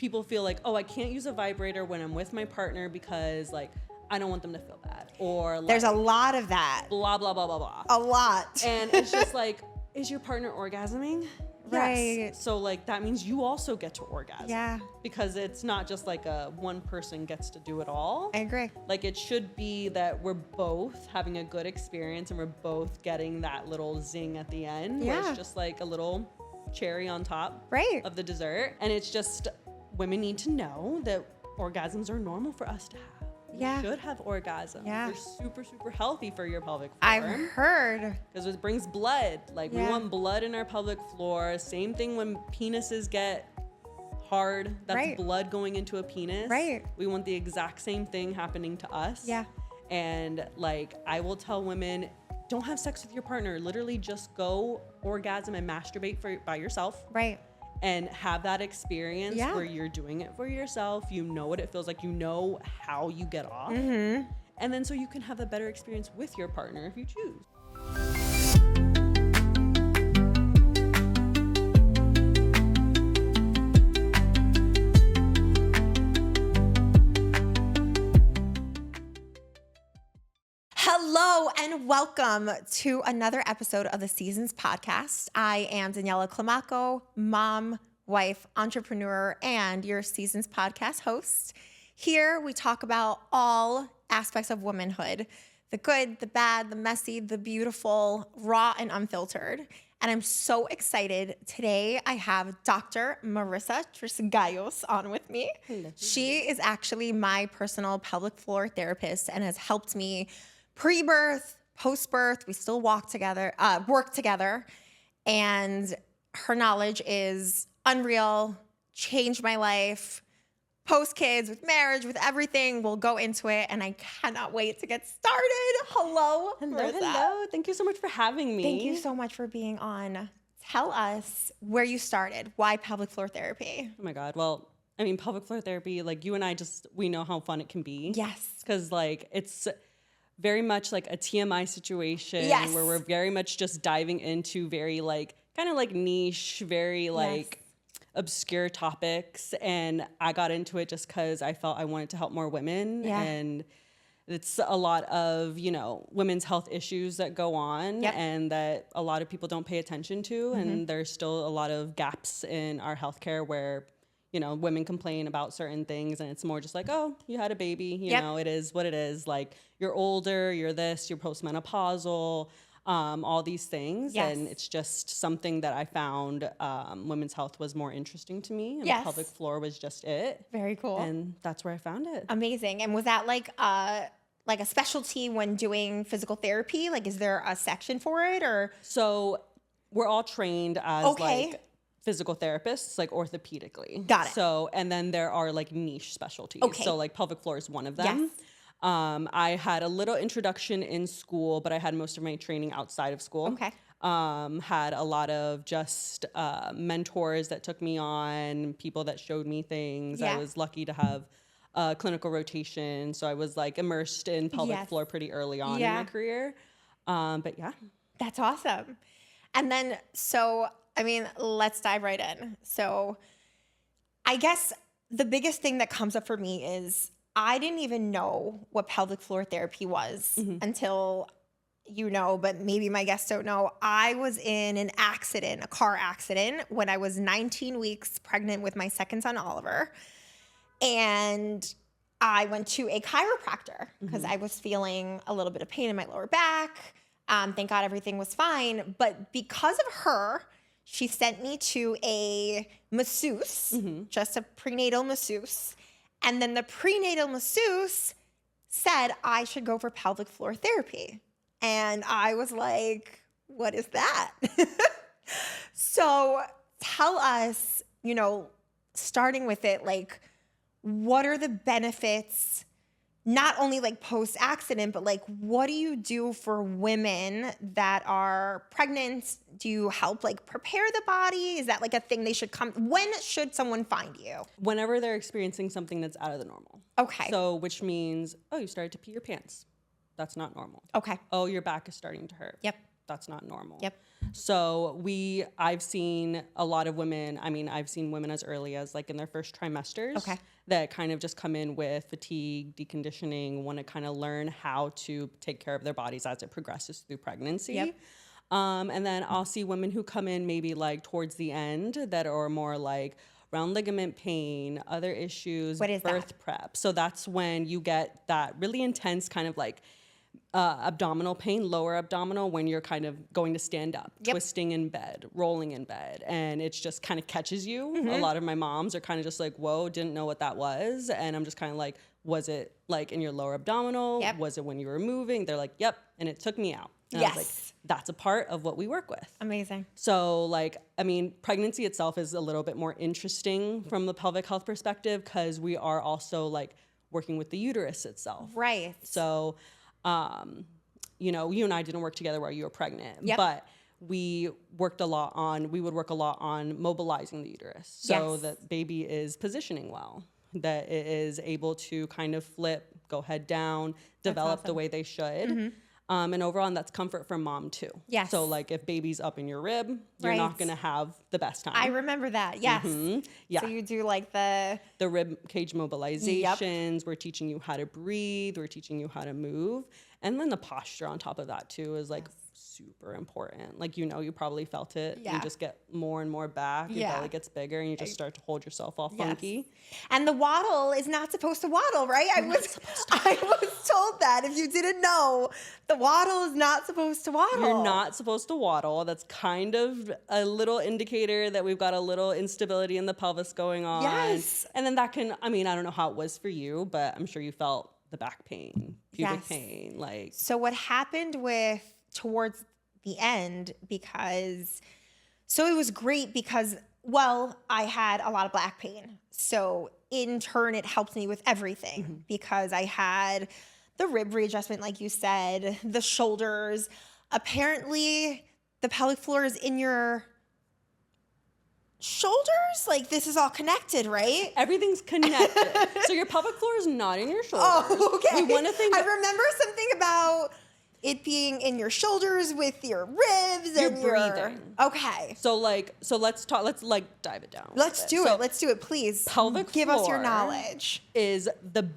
people feel like, oh, I can't use a vibrator when I'm with my partner because like I don't want them to feel bad, or like, there's a lot of that. Blah blah blah blah blah. A lot. And it's just like, is your partner orgasming? Right. Yes. So like that means you also get to orgasm. Yeah. Because it's not just like a one person gets to do it all. I agree. Like it should be that we're both having a good experience and we're both getting that little zing at the end. Yeah. Where it's just like a little cherry on top Right. of the dessert. And it's just, women need to know that orgasms are normal for us to have. Yeah. You should have orgasms. Yeah. They're super, super healthy for your pelvic floor. I've heard. Because it brings blood. Like we Yeah. want blood in our pelvic floor. Same thing when penises get hard. That's Right. blood going into a penis. Right. We want the exact same thing happening to us. Yeah. And like I will tell women, don't have sex with your partner. Literally just go orgasm and masturbate by yourself. Right. And have that experience Yeah. where you're doing it for yourself. You know what it feels like. You know how you get off. Mm-hmm. And then so you can have a better experience with your partner if you choose. Hello and welcome to another episode of the Seasons Podcast. I am Daniela Climaco, mom, wife, entrepreneur, and your Seasons Podcast host. Here we talk about all aspects of womanhood, the good, the bad, the messy, the beautiful, raw, and unfiltered. And I'm so excited. Today I have Dr. Marissa Tresgallos on with me. Hello. She is actually my personal pelvic floor therapist and has helped me pre-birth, post-birth. We still work together, and her knowledge is unreal, changed my life, post-kids, with marriage, with everything. We'll go into it, and I cannot wait to get started. Hello, Marissa. Hello. Thank you so much for having me. Thank you so much for being on. Tell us where you started. Why pelvic floor therapy? Oh my God. Well, I mean, pelvic floor therapy, like you and I we know how fun it can be. Yes. Because like it's very much like a TMI situation Yes. where we're very much just diving into very like kind of like niche, very like obscure topics. And I got into it just because I felt I wanted to help more women. Yeah. And it's a lot of, you know, women's health issues that go on and that a lot of people don't pay attention to. And there's still a lot of gaps in our healthcare where, you know, women complain about certain things and it's more just like, oh, you had a baby, you know, it is what it is. Like you're older, you're this, you're postmenopausal, all these things. Yes. And it's just something that I found women's health was more interesting to me and pelvic floor was just it. Very cool. And that's where I found it. Amazing. And was that like a specialty when doing physical therapy? Like, is there a section for it or? So we're all trained as like physical therapists, like orthopedically. Got it. So, and then there are like niche specialties. Okay. So like pelvic floor is one of them. Yes. I had a little introduction in school, but I had most of my training outside of school. Okay. Had a lot of just mentors that took me on, people that showed me things. Yeah. I was lucky to have clinical rotation. So I was like immersed in pelvic floor pretty early on in my career. But yeah. That's awesome. And then, so, I mean, let's dive right in. So I guess the biggest thing that comes up for me is I didn't even know what pelvic floor therapy was until, you know, but maybe my guests don't know. I was in an accident, a car accident, when I was 19 weeks pregnant with my second son, Oliver. And I went to a chiropractor because I was feeling a little bit of pain in my lower back. Thank God everything was fine. But because of her, she sent me to a masseuse, just a prenatal masseuse. And then the prenatal masseuse said I should go for pelvic floor therapy. And I was like, what is that? So tell us, you know, starting with it, like, what are the benefits, not only like post-accident, but like, what do you do for women that are pregnant? Do you help like prepare the body? Is that like a thing they should come? When should someone find you? Whenever they're experiencing something that's out of the normal. Okay. So, which means, oh, you started to pee your pants. That's not normal. Okay. Oh, your back is starting to hurt. Yep. that's not normal. Yep. So I've seen a lot of women, I've seen women as early as like in their first trimesters that kind of just come in with fatigue, deconditioning, want to kind of learn how to take care of their bodies as it progresses through pregnancy. Yep. And then I'll see women who come in maybe like towards the end that are more like round ligament pain, other issues, what is birth prep. So that's when you get that really intense kind of like abdominal pain, lower abdominal, when you're kind of going to stand up, twisting in bed, rolling in bed, and it just kind of catches you. A lot of my moms are kind of just like, whoa, didn't know what that was. And I'm just kind of like, was it like in your lower abdominal? Was it when you were moving? They're like, yep. And it took me out. And I was like, that's a part of what we work with. Amazing. So like, pregnancy itself is a little bit more interesting from the pelvic health perspective because we are also like working with the uterus itself. Right. So, you and I didn't work together while you were pregnant, but we would work a lot on mobilizing the uterus so that baby is positioning well, that it is able to kind of flip, go head down, develop the way they should. And overall, that's comfort for mom too. Yes. So like if baby's up in your rib, you're not going to have the best time. I remember that. Yes. Yeah. So you do like the rib cage mobilizations. We're teaching you how to breathe. We're teaching you how to move. And then the posture on top of that too is like super important. Like, you probably felt it. Yeah. You just get more and more back. Your belly gets bigger and you just start to hold yourself all funky. And the waddle is not supposed to waddle, right? I was told that. If you didn't know, the waddle is not supposed to waddle. You're not supposed to waddle. That's kind of a little indicator that we've got a little instability in the pelvis going on. Yes. And then that can, I don't know how it was for you, but I'm sure you felt the back pain, pubic pain. Like, so what happened towards the end, so it was great because, I had a lot of back pain. So in turn, it helped me with everything because I had the rib readjustment, like you said, the shoulders. Apparently, the pelvic floor is in your shoulders. Like, this is all connected, right? Everything's connected. So your pelvic floor is not in your shoulders. Oh, okay. We want to think. I remember something about it being in your shoulders with your ribs and breathing. Okay. So let's dive it down. Let's do it, please. Pelvic Give floor us your knowledge. Is the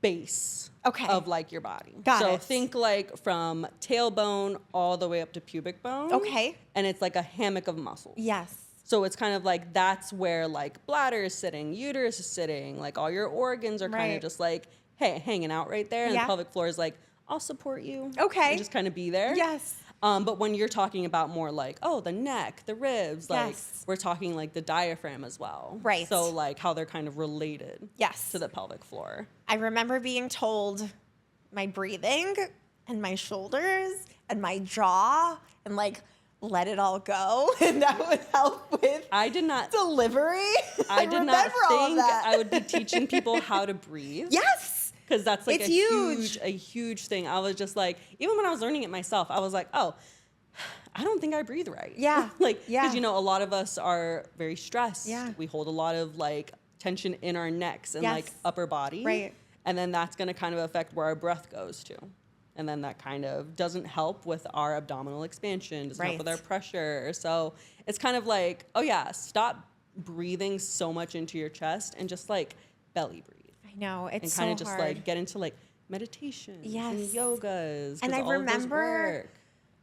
base of like your body. Got so it. think like from tailbone all the way up to pubic bone. Okay. And it's like a hammock of muscles. Yes. So it's kind of like that's where like bladder is sitting, uterus is sitting, like all your organs are kind of just like, hey, hanging out right there. And the pelvic floor is like, I'll support you. Okay. And just kind of be there. Yes. But when you're talking about more like, the neck, the ribs, like we're talking like the diaphragm as well. Right. So like how they're kind of related to the pelvic floor. I remember being told my breathing and my shoulders and my jaw and like let it all go, and that would help with delivery. I did not think I would be teaching people how to breathe. Yes. Because that's like it's a huge thing. I was just like, even when I was learning it myself, I was like, I don't think I breathe right. Yeah. Because, a lot of us are very stressed. Yeah. We hold a lot of like tension in our necks and like upper body. Right. And then that's going to kind of affect where our breath goes to. And then that kind of doesn't help with our abdominal expansion, doesn't help with our pressure. So it's kind of like, stop breathing so much into your chest and just like belly breathe. No, it's so hard. And kind of just like get into like meditation and yogas. And I remember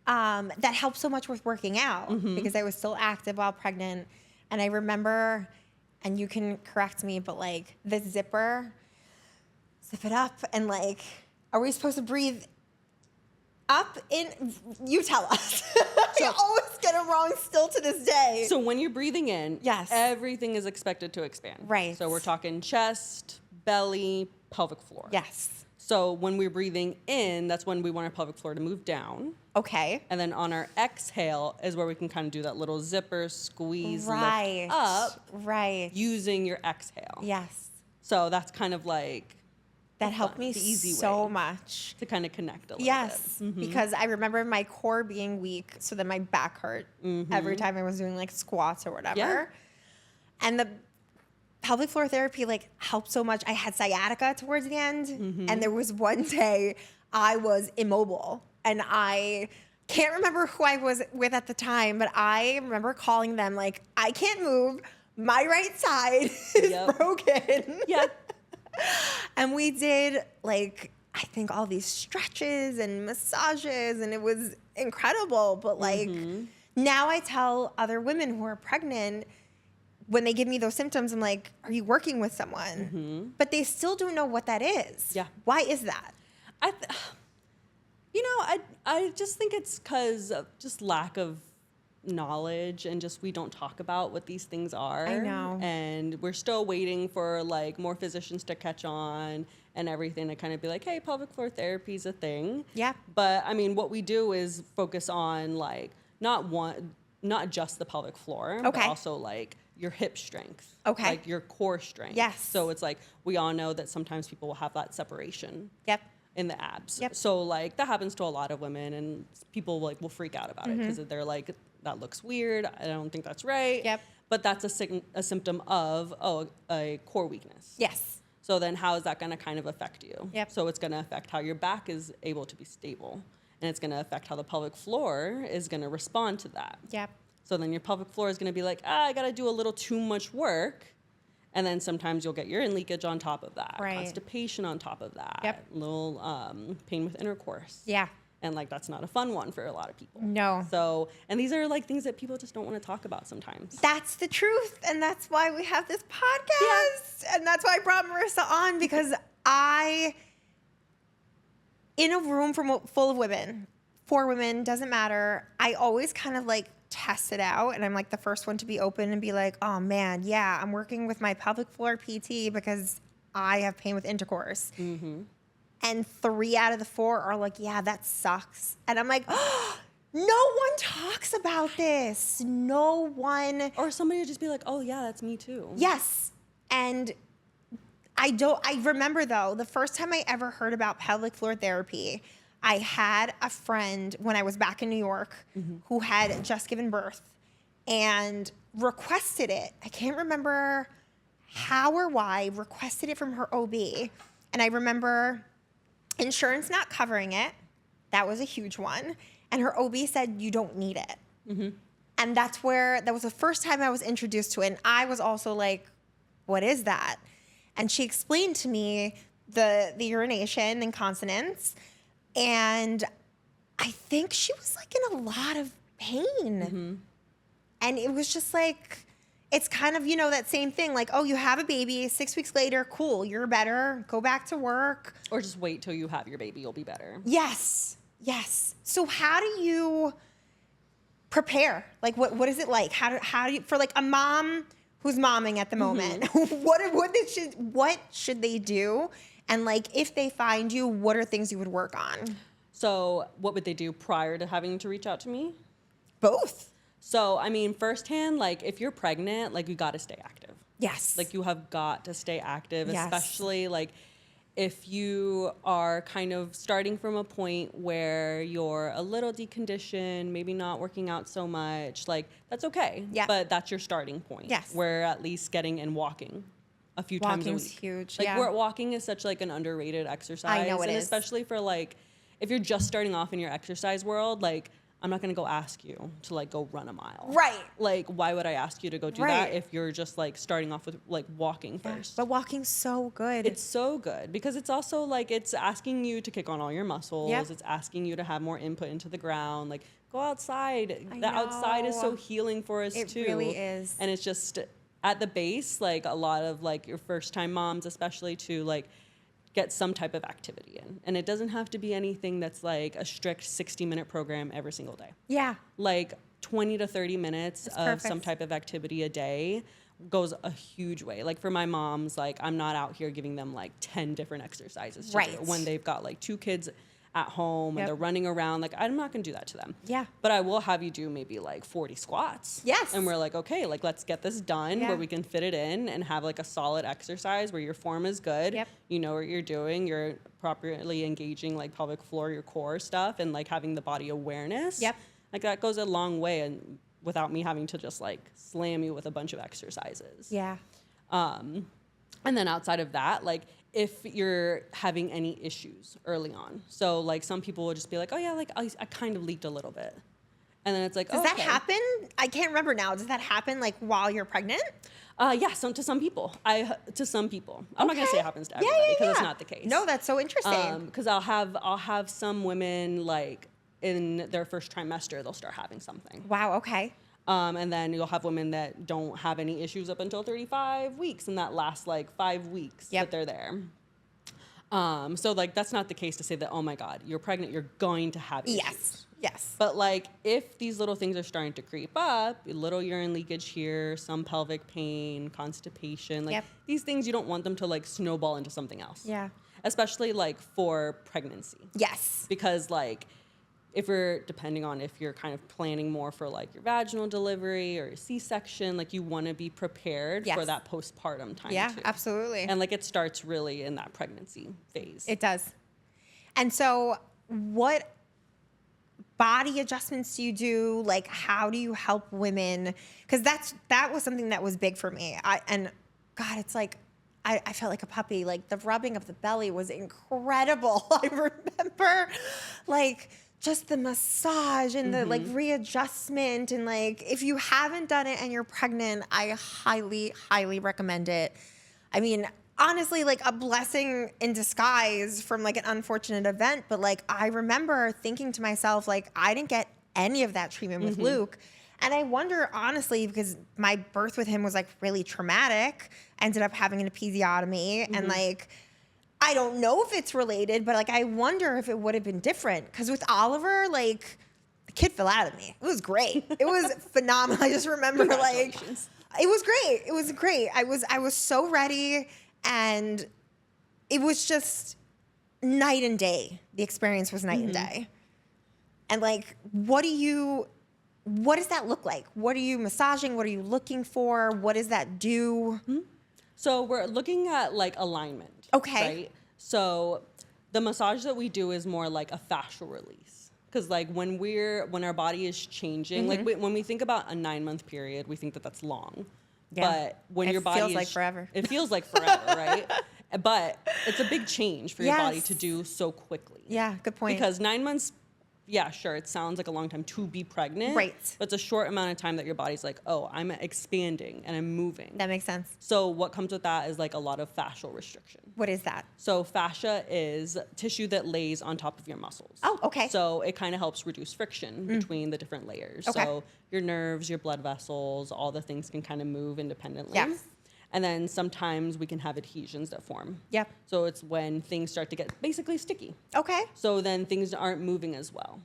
that helped so much with working out because I was still active while pregnant. And I remember, and you can correct me, but like the zipper, zip it up. And like, are we supposed to breathe up in? You tell us. I always get it wrong still to this day. So when you're breathing in, everything is expected to expand. Right. So we're talking chest, belly, pelvic floor. Yes. So when we're breathing in, that's when we want our pelvic floor to move down. Okay. And then on our exhale is where we can kind of do that little zipper squeeze lift up. Right. Using your exhale. Yes. So that's kind of like that helped me so much to kind of connect a little bit. Because I remember my core being weak, so then my back hurt every time I was doing like squats or whatever. Yeah. And the pelvic floor therapy like helped so much. I had sciatica towards the end, and there was one day I was immobile and I can't remember who I was with at the time, but I remember calling them like, I can't move. My right side is broken. Yeah. And we did like, I think all these stretches and massages, and it was incredible. But like now I tell other women who are pregnant, when they give me those symptoms, I'm like, are you working with someone? But they still don't know what that is. Yeah. Why is that? I just think it's because of just lack of knowledge, and just we don't talk about what these things are. I know. And we're still waiting for like more physicians to catch on and everything to kind of be like, hey, pelvic floor therapy is a thing. Yeah. But I mean, what we do is focus on like not just the pelvic floor, but also like your hip strength. Okay. Like your core strength. Yes. So it's like, we all know that sometimes people will have that separation. Yep. In the abs. Yep. So like that happens to a lot of women, and people like will freak out about it because they're like, that looks weird. I don't think that's right. Yep. But that's a symptom of a core weakness. Yes. So then how is that going to kind of affect you? Yep. So it's going to affect how your back is able to be stable, and it's going to affect how the pelvic floor is going to respond to that. Yep. So then your pelvic floor is going to be like, I got to do a little too much work. And then sometimes you'll get urine leakage on top of that, right. constipation on top of that, Yep. little pain with intercourse. Yeah. And like that's not a fun one for a lot of people. No. So, and these are like things that people just don't want to talk about sometimes. That's the truth. And that's why we have this podcast. Yeah. And that's why I brought Marissa on, because in a room full of women, 4 women, doesn't matter, I always kind of like test it out, and I'm like the first one to be open and be like, oh man, yeah, I'm working with my pelvic floor PT because I have pain with intercourse. And 3 out of the 4 are like, yeah, that sucks. And I'm like, oh, no one talks about this. No one. Or somebody would just be like, oh yeah, that's me too. Yes. And I remember though, the first time I ever heard about pelvic floor therapy, I had a friend when I was back in New York who had just given birth and requested it. I can't remember how or why, requested it from her OB. And I remember insurance not covering it. That was a huge one. And her OB said, you don't need it. And that was the first time I was introduced to it. And I was also like, what is that? And she explained to me the urination, incontinence. And I think she was like in a lot of pain. And it was just like, it's kind of, that same thing. Like, oh, you have a baby, 6 weeks later, cool, you're better, go back to work. Or just wait till you have your baby, you'll be better. Yes, yes. So how do you prepare? Like, what is it like? How do you, for like a mom who's momming at the moment, what should they do? And like, if they find you, what are things you would work on? So what would they do prior to having to reach out to me? Both. So, I mean, firsthand, like if you're pregnant, like you got to stay active. Yes. Like you have got to stay active, Yes. especially like if you are kind of starting from a point where you're a little deconditioned, maybe not working out so much, like that's okay. Yeah. But that's your starting point. Yes. We're at least getting and walking a few times a week. Walking's huge. Like yeah. Walking is such like an underrated exercise. I know it and is. especially for like, if you're just starting off in your exercise world, like I'm not going to go ask you to like go run a mile. Right. Like, why would I ask you to go do Right. that if you're just like starting off with like walking first? But walking's so good. It's so good because it's also like it's asking you to kick on all your muscles. Yep. It's asking you to have more input into the ground. Like go outside. I The outside is so know. healing for us too. It really is. And it's just at the base, like a lot of like your first time moms, especially to like get some type of activity in. And it doesn't have to be anything that's like a strict 60-minute program every single day. Yeah. Like 20 to 30 minutes That's of perfect. some type of activity a day goes a huge way. Like for my moms, like I'm not out here giving them like 10 different exercises to Right. do when they've got like 2 kids at home Yep. and they're running around. Like I'm not gonna do that to them. Yeah. But I will have you do maybe like 40 squats. Yes. And we're like, okay, like let's get this done Yeah. where we can fit it in and have like a solid exercise where your form is good. Yep. You know what you're doing. You're properly engaging like pelvic floor, your core stuff, and like having the body awareness. Yep. Like that goes a long way, and without me having to just like slam you with a bunch of exercises. Yeah. And then outside of that, like if you're having any issues early on. So like some people will just be like, oh yeah, like I kind of leaked a little bit. And then it's like, Does that happen? I can't remember now. Does that happen like while you're pregnant? Yeah, to some people. To some people. I'm not gonna say it happens to everybody because it's not the case. No, that's so interesting. Because I'll have some women like in their first trimester they'll start having something. Wow. Okay. And then you'll have women that don't have any issues up until 35 weeks, and that lasts like 5 weeks that they're there. So like that's not the case to say that, oh my God, you're pregnant, you're going to have issues. Yes. But like if these little things are starting to creep up, a little urine leakage here, some pelvic pain, constipation, like these things, you don't want them to like snowball into something else. Yeah. Especially like for pregnancy. Yes. Because like if depending on if you're kind of planning more for like your vaginal delivery or a C-section, like you want to be prepared for that postpartum time too. Absolutely. And like it starts really in that pregnancy phase. It does. And so what body adjustments do you do? Like how do you help women? Because that was something that was big for me. God, it's like I felt like a puppy. Like the rubbing of the belly was incredible. I remember like just the massage and the like readjustment, and like if you haven't done it and you're pregnant, I highly, highly recommend it. I mean, honestly, like a blessing in disguise from like an unfortunate event, but like I remember thinking to myself, like I didn't get any of that treatment with Luke. And I wonder, honestly, because my birth with him was like really traumatic, ended up having an episiotomy, and like I don't know if it's related, but like I wonder if it would have been different. Because with Oliver, like the kid fell out of me. It was great. It was phenomenal. I just remember like it was great. It was great. I was so ready, and it was just night and day. The experience was night and day. And like, what does that look like? What are you massaging? What are you looking for? What does that do? So we're looking at like alignment. Okay. Right? So the massage that we do is more like a fascial release. Because like when our body is changing, like when we think about a 9-month period, we think that that's long. Yeah. But when your body feels like forever. It feels like forever, right? But it's a big change for your body to do so quickly. Yeah, good point. Because 9 months, yeah, sure, it sounds like a long time to be pregnant. Right. But it's a short amount of time that your body's like, oh, I'm expanding and I'm moving. That makes sense. So what comes with that is like a lot of fascial restriction. What is that? So fascia is tissue that lays on top of your muscles. Oh, okay. So it kind of helps reduce friction between the different layers. Okay. So your nerves, your blood vessels, all the things can kind of move independently. Yes. And then sometimes we can have adhesions that form. Yep. So it's when things start to get basically sticky. Okay. So then things aren't moving as well.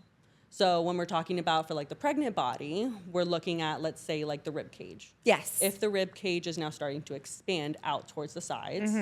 So when we're talking about for like the pregnant body, we're looking at, let's say, like the rib cage. Yes. If the rib cage is now starting to expand out towards the sides,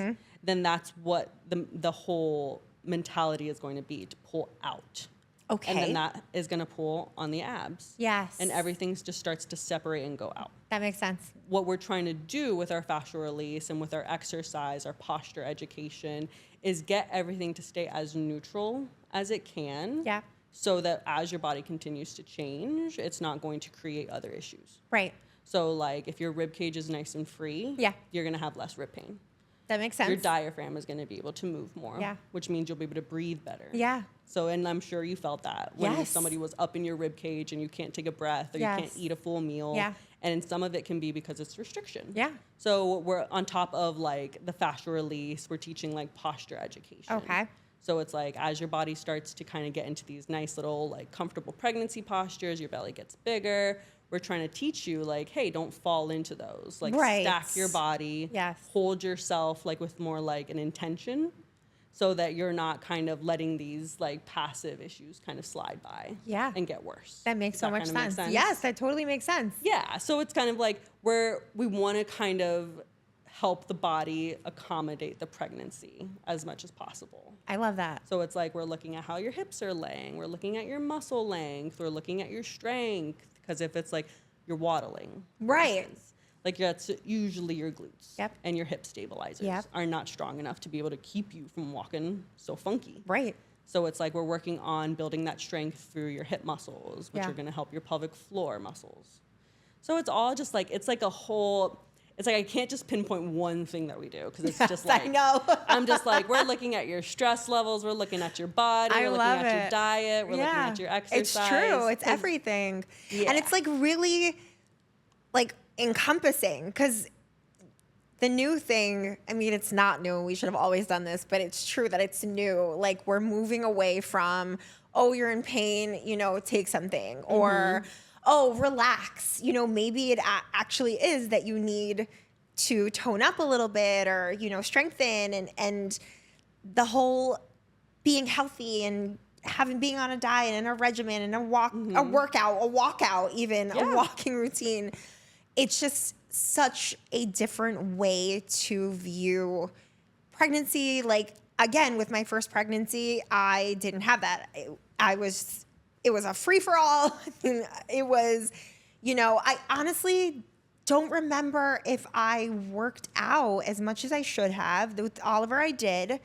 then that's what the whole mentality is going to be, to pull out. Okay. And then that is going to pull on the abs. Yes. And everything just starts to separate and go out. That makes sense. What we're trying to do with our fascial release and with our exercise, our posture education, is get everything to stay as neutral as it can. Yeah. So that as your body continues to change, it's not going to create other issues. Right. So like if your rib cage is nice and free, you're going to have less rib pain. That makes sense. Your diaphragm is going to be able to move more, which means you'll be able to breathe better. Yeah. So, and I'm sure you felt that when somebody was up in your rib cage and you can't take a breath or you can't eat a full meal. Yeah. And some of it can be because it's restriction. Yeah. So we're on top of like the fascial release, we're teaching like posture education. Okay. So it's like as your body starts to kind of get into these nice little like comfortable pregnancy postures, your belly gets bigger. We're trying to teach you like, hey, don't fall into those. Like stack your body. Yes. Hold yourself like with more like an intention so that you're not kind of letting these like passive issues kind of slide by and get worse. That makes so much sense. Yes, that totally makes sense. Yeah. So it's kind of like we want to kind of help the body accommodate the pregnancy as much as possible. I love that. So it's like we're looking at how your hips are laying. We're looking at your muscle length. We're looking at your strength. Because if it's like you're waddling, right, instance, like that's usually your glutes and your hip stabilizers are not strong enough to be able to keep you from walking so funky. Right. So it's like we're working on building that strength through your hip muscles, which are going to help your pelvic floor muscles. So it's all just like, it's like a whole, it's like I can't just pinpoint one thing that we do because it's just I like know. I'm just like, we're looking at your stress levels, we're looking at your body, we're looking at your diet, we're looking at your exercise. It's true. It's everything. Yeah. And it's like really like encompassing because the new thing, I mean, it's not new. We should have always done this, but it's true that it's new. Like we're moving away from, oh, you're in pain, you know, take something, or oh, relax. You know, maybe it actually is that you need to tone up a little bit or, you know, strengthen and the whole being healthy and being on a diet and a regimen and a walkout, even a walking routine. It's just such a different way to view pregnancy. Like, again, with my first pregnancy, I didn't have that. It was a free-for-all. It was, you know, I honestly don't remember if I worked out as much as I should have. With Oliver, I did.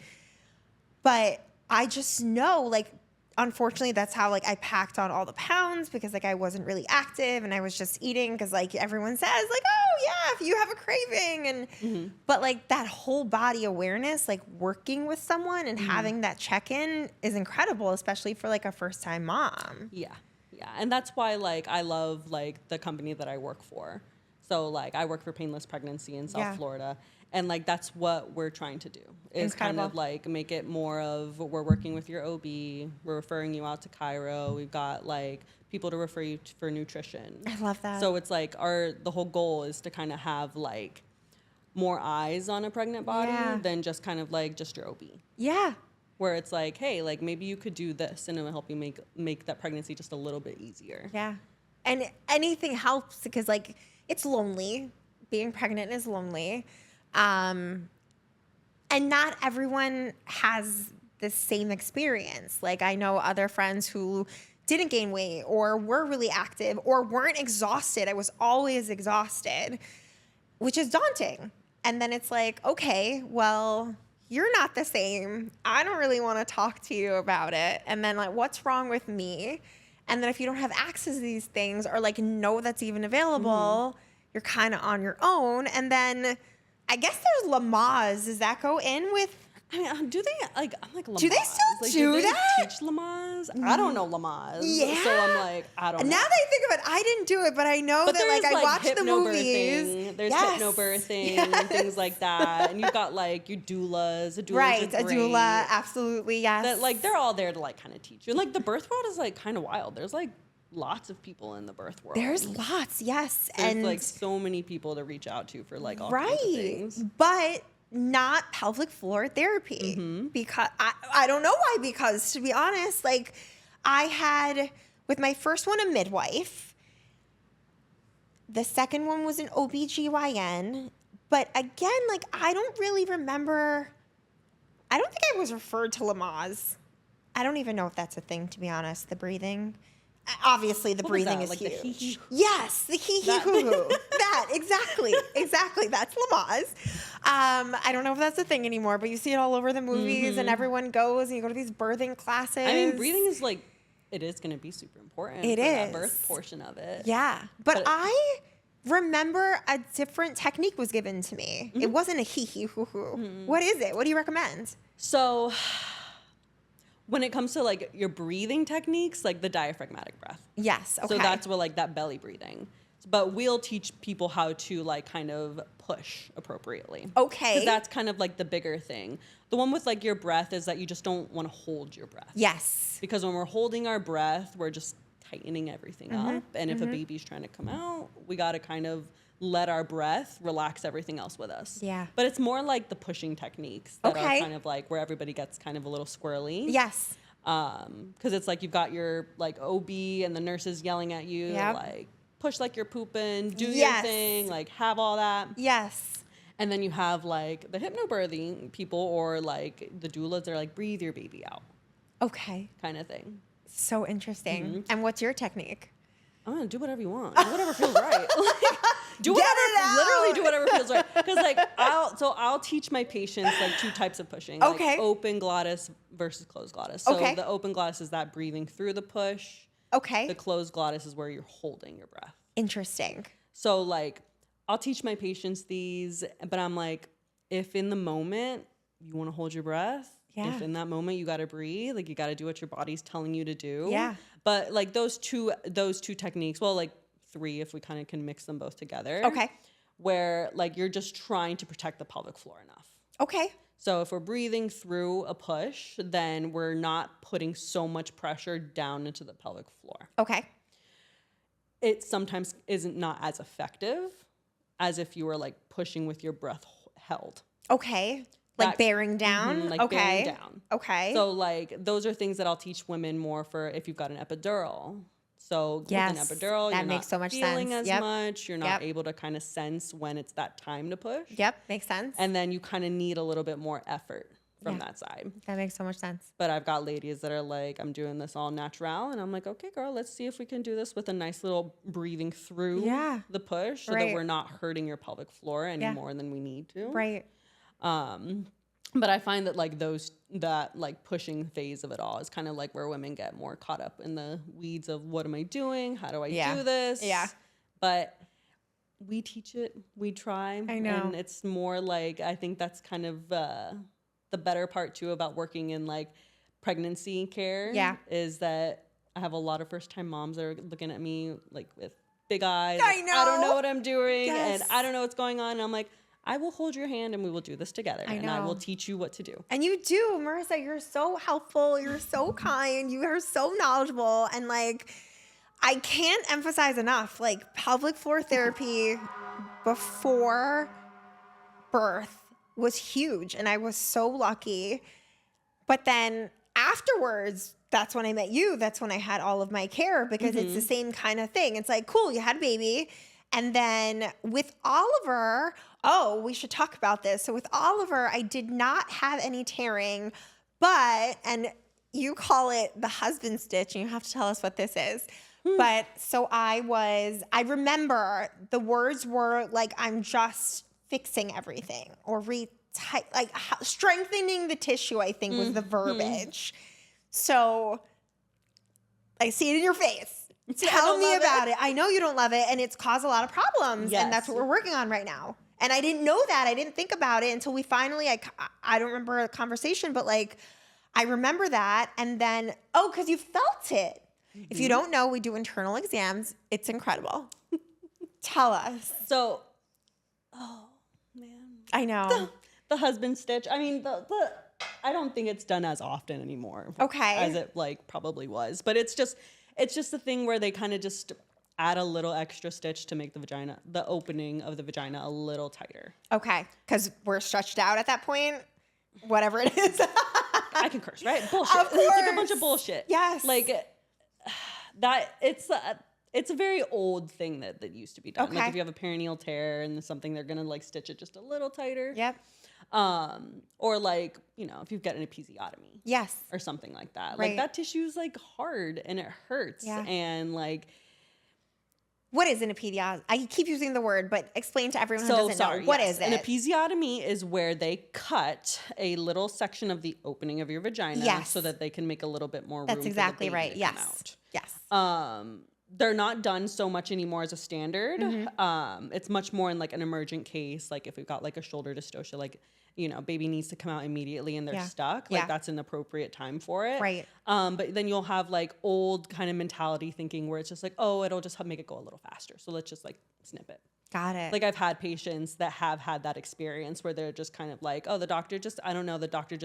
But I just know, like, unfortunately, that's how, like, I packed on all the pounds because, like, I wasn't really active and I was just eating because, like, everyone says, like, oh, yeah, if you have a craving. And but, like, that whole body awareness, like, working with someone and having that check-in is incredible, especially for, like, a first-time mom. Yeah. Yeah. And that's why, like, I love, like, the company that I work for. So, like, I work for Painless Pregnancy in South Florida. And, like, that's what we're trying to do is kind of, like, make it more of we're working with your OB. We're referring you out to Cairo. We've got, like, people to refer you for nutrition. I love that. So it's, like, the whole goal is to kind of have, like, more eyes on a pregnant body than just kind of, like, just your OB. Yeah. Where it's, like, hey, like, maybe you could do this and it will help you make that pregnancy just a little bit easier. Yeah. And anything helps because, like, it's lonely. Being pregnant is lonely. And not everyone has the same experience. Like I know other friends who didn't gain weight or were really active or weren't exhausted. I was always exhausted, which is daunting. And then it's like, okay, well, you're not the same. I don't really want to talk to you about it. And then like, what's wrong with me? And then if you don't have access to these things or like know that's even available, you're kind of on your own. And then I guess there's Lamaze. Does that go in with? I mean, do they like? I'm like, Lamaze. Do they still like, do that? Teach Lamaze? I don't know Lamaze. Yeah. So I'm like, I don't know. Now that I think of it, I didn't do it, but I know that like I watched the movies. There's hypnobirthing, things like that, and you've got like your doulas. A doula, absolutely, yes. That like they're all there to like kind of teach you. And like the birth world is like kind of wild. There's like lots of people in the birth world. There's lots, yes. There's like so many people to reach out to for like all kinds of things. But not pelvic floor therapy because I don't know why, because to be honest, like I had with my first one a midwife. The second one was an OBGYN. But again, like I don't really remember. I don't think I was referred to Lamaze. I don't even know if that's a thing, to be honest, the breathing. Obviously, the breathing is like huge. The hee-hee? Yes, the hee-hee-hoo-hoo. That, exactly. That's Lamaze. I don't know if that's a thing anymore, but you see it all over the movies and everyone goes and you go to these birthing classes. I mean, breathing is like, it is going to be super important. It is. That birth portion of it. Yeah. But I remember a different technique was given to me. It wasn't a hee-hee-hoo-hoo. What is it? What do you recommend? So when it comes to like your breathing techniques, like the diaphragmatic breath. Yes. Okay. So that's what like that belly breathing. But we'll teach people how to like kind of push appropriately. Okay. Because that's kind of like the bigger thing. The one with like your breath is that you just don't want to hold your breath. Yes. Because when we're holding our breath, we're just tightening everything up. And if a baby's trying to come out, we got to kind of let our breath relax everything else with us. Yeah. But it's more like the pushing techniques that are kind of like where everybody gets kind of a little squirrely. Yes. Because it's like you've got your like OB and the nurses yelling at you, like push like you're pooping, do your thing, like have all that. Yes. And then you have like the hypnobirthing people or like the doulas, they're like breathe your baby out. Okay. Kind of thing. So interesting. And what's your technique? I'm gonna do whatever you want. Do whatever feels right. Literally do whatever feels right. Because like I'll teach my patients like two types of pushing. Okay. Like open glottis versus closed glottis. So the open glottis is that breathing through the push. Okay. The closed glottis is where you're holding your breath. Interesting. So like I'll teach my patients these, but I'm like, if in the moment you want to hold your breath, if in that moment you got to breathe, like you got to do what your body's telling you to do. Yeah. But like those two techniques, well, like 3 if we kind of can mix them both together. Okay. Where like you're just trying to protect the pelvic floor enough. Okay. So if we're breathing through a push, then we're not putting so much pressure down into the pelvic floor. Okay. It sometimes isn't not as effective as if you were like pushing with your breath held. Okay. Like bearing down? Like bearing down. Okay. So like those are things that I'll teach women more for if you've got an epidural. So with an epidural, you're makes not so much feeling sense. as much. You're not able to kind of sense when it's that time to push. Yep, makes sense. And then you kind of need a little bit more effort from that side. That makes so much sense. But I've got ladies that are like, I'm doing this all natural. And I'm like, okay, girl, let's see if we can do this with a nice little breathing through the push so that we're not hurting your pelvic floor any more than we need to. Right. But I find that like that like pushing phase of it all is kind of like where women get more caught up in the weeds of what am I doing? How do I do this? Yeah. But we teach it, we try. I know. And it's more like, I think that's kind of the better part too about working in like pregnancy care. Yeah. Is that I have a lot of first time moms that are looking at me like with big eyes. I like, know. I don't know what I'm doing. Yes. And I don't know what's going on. And I'm like, I will hold your hand and we will do this together. And I will teach you what to do. And you do, Marissa. You're so helpful. You're so kind. You are so knowledgeable. And like, I can't emphasize enough, like pelvic floor therapy before birth was huge. And I was so lucky. But then afterwards, that's when I met you. That's when I had all of my care because it's the same kind of thing. It's like, cool, you had a baby. And then with Oliver, we should talk about this. So with Oliver, I did not have any tearing, and you call it the husband stitch, and you have to tell us what this is. But so I remember the words were like, I'm just fixing everything or strengthening the tissue, I think was the verbiage. So I see it in your face. Tell me about it. I know you don't love it, and it's caused a lot of problems, and that's what we're working on right now. And I didn't know that. I didn't think about it until we finally, I don't remember a conversation, but like, I remember that. And then, because you felt it. If you don't know, we do internal exams. It's incredible. Tell us. So, man. I know. The husband stitch. I mean, I don't think it's done as often anymore. Okay. As it like probably was. But it's just the thing where they kind of just add a little extra stitch to make the opening of the vagina a little tighter. Okay. Because we're stretched out at that point, whatever it is. I can curse, right? Bullshit. Of course. It's like a bunch of bullshit. Yes. Like that. It's a very old thing that used to be done. Okay. Like if you have a perineal tear and something, they're gonna like stitch it just a little tighter. Yep. Or like, if you've got an episiotomy. Yes. Or something like that. Right. Like that tissue is like hard and it hurts. Yeah. And like, what is an episiotomy? I keep using the word, but explain to everyone who doesn't know. What is it? An episiotomy is where they cut a little section of the opening of your vagina so that they can make a little bit more room. That's exactly for the baby right. to Yes. come out. Yes. They're not done so much anymore as a standard. It's much more in like an emergent case. Like if we've got like a shoulder dystocia, like, baby needs to come out immediately and they're stuck. Like that's an appropriate time for it. Right. But then you'll have like old kind of mentality thinking where it's just like, it'll just make it go a little faster. So let's just like snip it. Got it. Like I've had patients that have had that experience where they're just kind of like, the doctor just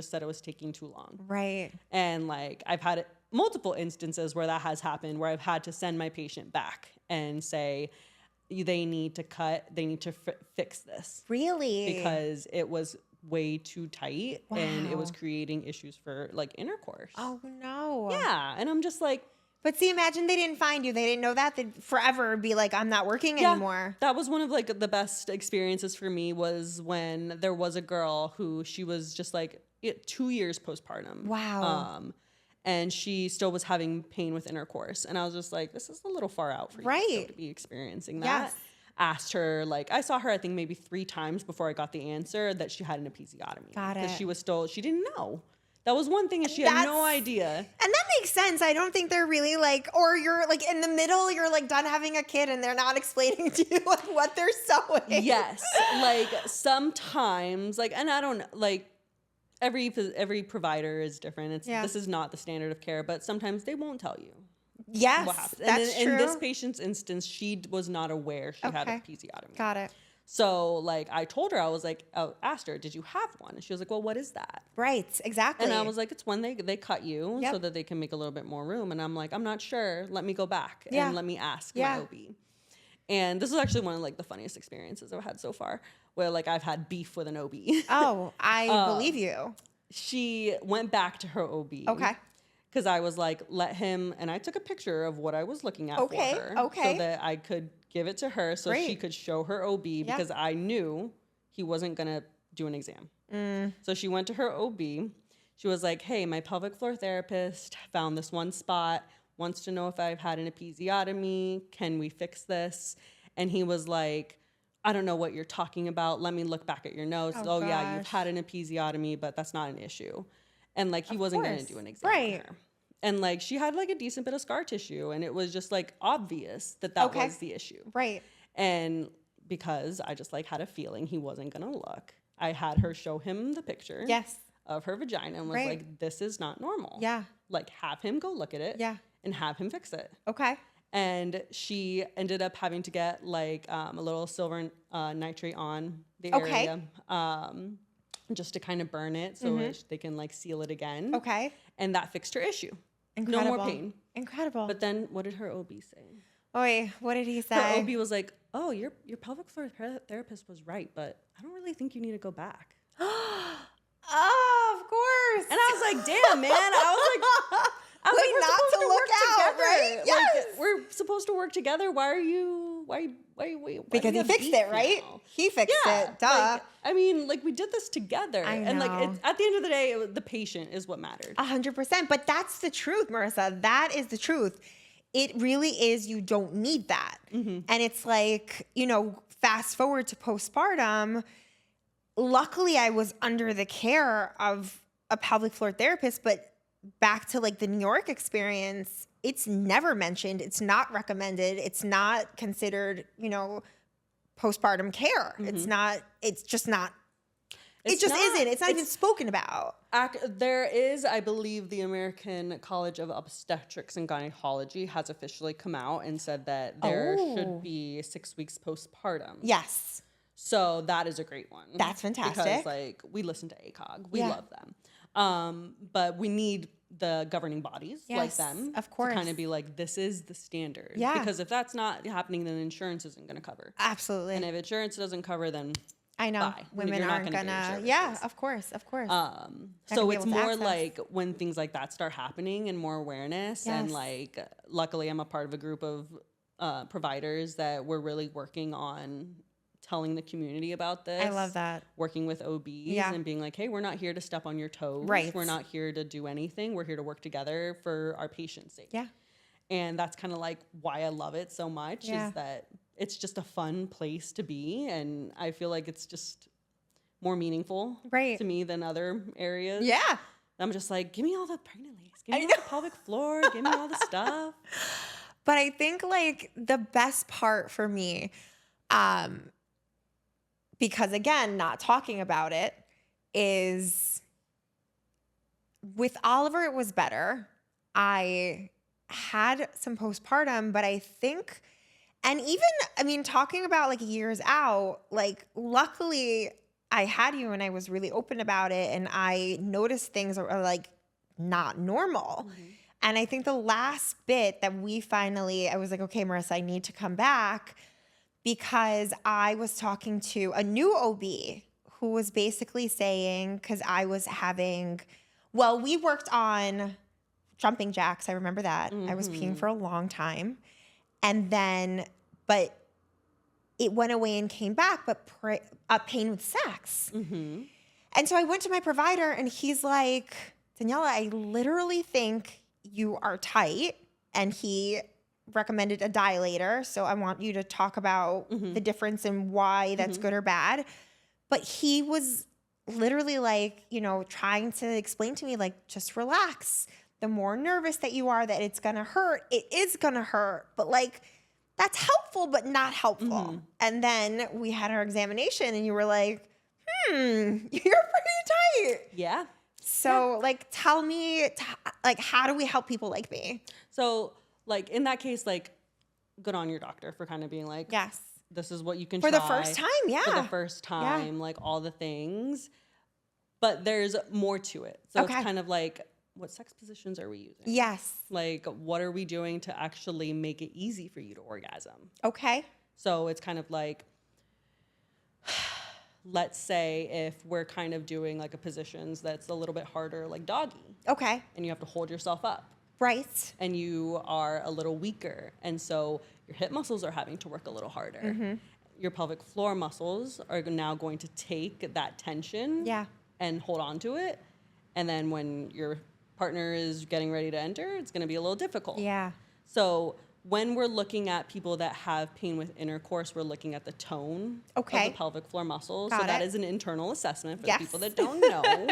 said it was taking too long. Right. And like I've had multiple instances where that has happened, where I've had to send my patient back and say, they need to fix this. Really? Because it was way too tight and it was creating issues for like intercourse. Oh no. Yeah. And I'm just like, but see, imagine they didn't find you. They didn't know that. They'd forever be like, I'm not working anymore. That was one of like the best experiences for me was when there was a girl who she was just like 2 years postpartum. Wow. And she still was having pain with intercourse. And I was just like, this is a little far out for you still to be experiencing that. Yes. Asked her, like, I saw her, I think maybe 3 times before I got the answer that she had an episiotomy. Got it. Because she didn't know. That was one thing, is she had no idea. And that makes sense. I don't think they're really like, or you're like in the middle, you're like done having a kid and they're not explaining to you like what they're sewing. Yes. Like sometimes, like, and I don't like, every provider is different. This is not the standard of care, but sometimes they won't tell you. Yes, what happens. that's and in true. this patient's instance, she was not aware she had a episiotomy. Got it. So, like, I told her, I was like, asked her, did you have one? And she was like, well, what is that? Right, exactly. And I was like, it's when they cut you so that they can make a little bit more room. And I'm like, I'm not sure. Let me go back and let me ask my OB. And this is actually one of, like, the funniest experiences I've had so far, where, like, I've had beef with an OB. Oh, I believe you. She went back to her OB. Okay. Because I was like, let him, and I took a picture of what I was looking at for her. Okay. So that I could give it to her so she could show her OB, because I knew he wasn't going to do an exam. So she went to her OB. She was like, hey, my pelvic floor therapist found this one spot, wants to know if I've had an episiotomy. Can we fix this? And he was like, I don't know what you're talking about. Let me look back at your notes. Oh yeah, you've had an episiotomy, but that's not an issue. And like, he wasn't going to do an exam on her. And like, she had like a decent bit of scar tissue, and it was just like obvious that was the issue. Right. And because I just like had a feeling he wasn't going to look, I had her show him the picture of her vagina and was like, this is not normal. Yeah. Like, have him go look at it and have him fix it. Okay. And she ended up having to get like a little silver nitrate on the area just to kind of burn it so they can like seal it again. Okay. And that fixed her issue. Incredible. No more pain. Incredible. But then what did her OB say? Oy, what did he say? Her OB was like, oh, your pelvic floor therapist was right, but I don't really think you need to go back. Oh, of course. And I was like, damn, man. I was like, we're not to look out, together. Right? Yes. Like, we're supposed to work together. Why? Because he fixed it, right? Now? He fixed it. Duh. Like, I mean, like, we did this together. I know. And like, at the end of the day, the patient is what mattered. 100%. But that's the truth, Marissa. That is the truth. It really is. You don't need that. And it's like, you know, fast forward to postpartum. Luckily, I was under the care of a pelvic floor therapist, but back to like the New York experience, it's never mentioned. It's not recommended. It's not considered, you know, postpartum care. It's not, it's just not, it just isn't. It's not even spoken about. There is, I believe, the American College of Obstetrics and Gynecology has officially come out and said that there should be 6 weeks postpartum. Yes. So that is a great one. That's fantastic. Because like, we listen to ACOG. We love them. But we need the governing bodies like them, of course, to kind of be like, this is the standard. Yeah. Because if that's not happening, then insurance isn't going to cover. Absolutely. And if insurance doesn't cover, then I know women aren't gonna. Yeah, of course, of course. So it's more like when things like that start happening and more awareness, and like, luckily, I'm a part of a group of providers that we're really working on telling the community about this. I love that. Working with OBs and being like, hey, we're not here to step on your toes. Right. We're not here to do anything. We're here to work together for our patients' sake. Yeah. And that's kind of like why I love it so much is that it's just a fun place to be. And I feel like it's just more meaningful to me than other areas. Yeah. I'm just like, give me all the pregnant ladies. Give me all the pelvic floor. Give me all the stuff. But I think like the best part for me, because again, not talking about it, is with Oliver, it was better. I had some postpartum, but I think, and even, I mean, talking about like years out, like luckily I had you and I was really open about it, and I noticed things are like not normal. And I think the last bit that we finally, I was like, okay, Marissa, I need to come back, because I was talking to a new OB who was basically saying, because I was having, well, we worked on jumping jacks. I remember that. I was peeing for a long time. And then, but it went away and came back, but pain with sex. And so I went to my provider and he's like, Daniela, I literally think you are tight. And he recommended a dilator. So I want you to talk about the difference and why that's good or bad. But he was literally like, you know, trying to explain to me like, just relax. The more nervous that you are that it's going to hurt, it is going to hurt. But like, that's helpful, but not helpful. And then we had our examination and you were like, you're pretty tight. Yeah. So like, tell me, like, how do we help people like me? So like in that case, like good on your doctor for kind of being like, yes, this is what you can for try. the first time. Yeah. For the first time, like all the things, but there's more to it. So it's kind of like, what sex positions are we using? Yes. Like, what are we doing to actually make it easy for you to orgasm? Okay. So it's kind of like, let's say if we're kind of doing like a positions that's a little bit harder, like doggy. Okay. And you have to hold yourself up. Right. And you are a little weaker. And so your hip muscles are having to work a little harder. Your pelvic floor muscles are now going to take that tension and hold on to it. And then when your partner is getting ready to enter, it's going to be a little difficult. Yeah. So when we're looking at people that have pain with intercourse, we're looking at the tone of the pelvic floor muscles. So that is an internal assessment for the people that don't know.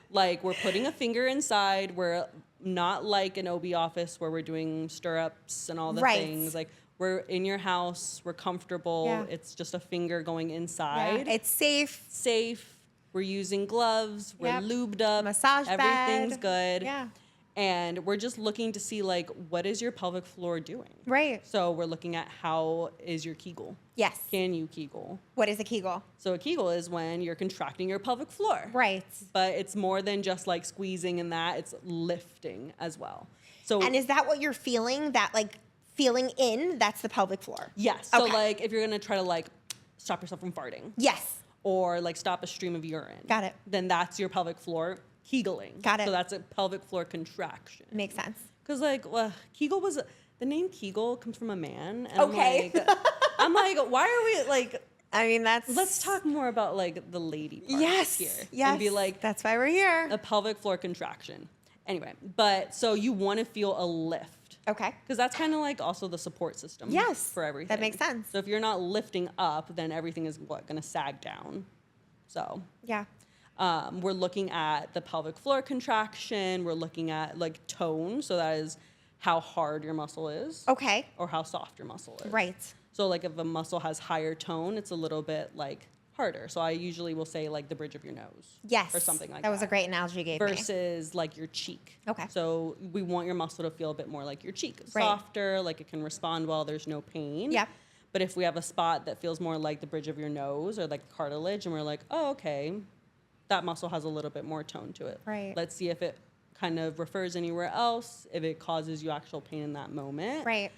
Like we're putting a finger inside. We're not like an OB office where we're doing stirrups and all the things. Like we're in your house. We're comfortable. Yeah. It's just a finger going inside. Yeah. It's safe. Safe. We're using gloves. We're lubed up. Massage bed. Everything's good. Yeah. And we're just looking to see, like, what is your pelvic floor doing? Right. So we're looking at how is your Kegel? Yes. Can you Kegel? What is a Kegel? So a Kegel is when you're contracting your pelvic floor. Right. But it's more than just, like, squeezing and that. It's lifting as well. So. And is that what you're feeling? That, like, feeling in, that's the pelvic floor? Yes. So, like, if you're going to try to, like, stop yourself from farting. Yes. Or, like, stop a stream of urine. Got it. Then that's your pelvic floor Kegeling. Got it. So that's a pelvic floor contraction. Makes sense. Because, like, Kegel was, the name Kegel comes from a man. And okay. I'm like, why are we, like, I mean, let's talk more about, like, the lady part here. Yes. And be like, that's why we're here. A pelvic floor contraction. Anyway, but so you want to feel a lift. Okay. Because that's kind of like also the support system. Yes. For everything. That makes sense. So if you're not lifting up, then everything is going to sag down. So. Yeah. We're looking at the pelvic floor contraction. We're looking at like tone. So that is how hard your muscle is. Okay. Or how soft your muscle is. Right. So like if a muscle has higher tone, it's a little bit like harder. So I usually will say like the bridge of your nose. Yes. Or something like that. That was a great analogy you gave me. Versus like your cheek. Okay. So we want your muscle to feel a bit more like your cheek. Softer, like it can respond well. There's no pain. Yep. But if we have a spot that feels more like the bridge of your nose or like cartilage and we're like, oh, okay, that muscle has a little bit more tone to it. Right. Let's see if it kind of refers anywhere else, if it causes you actual pain in that moment. Right.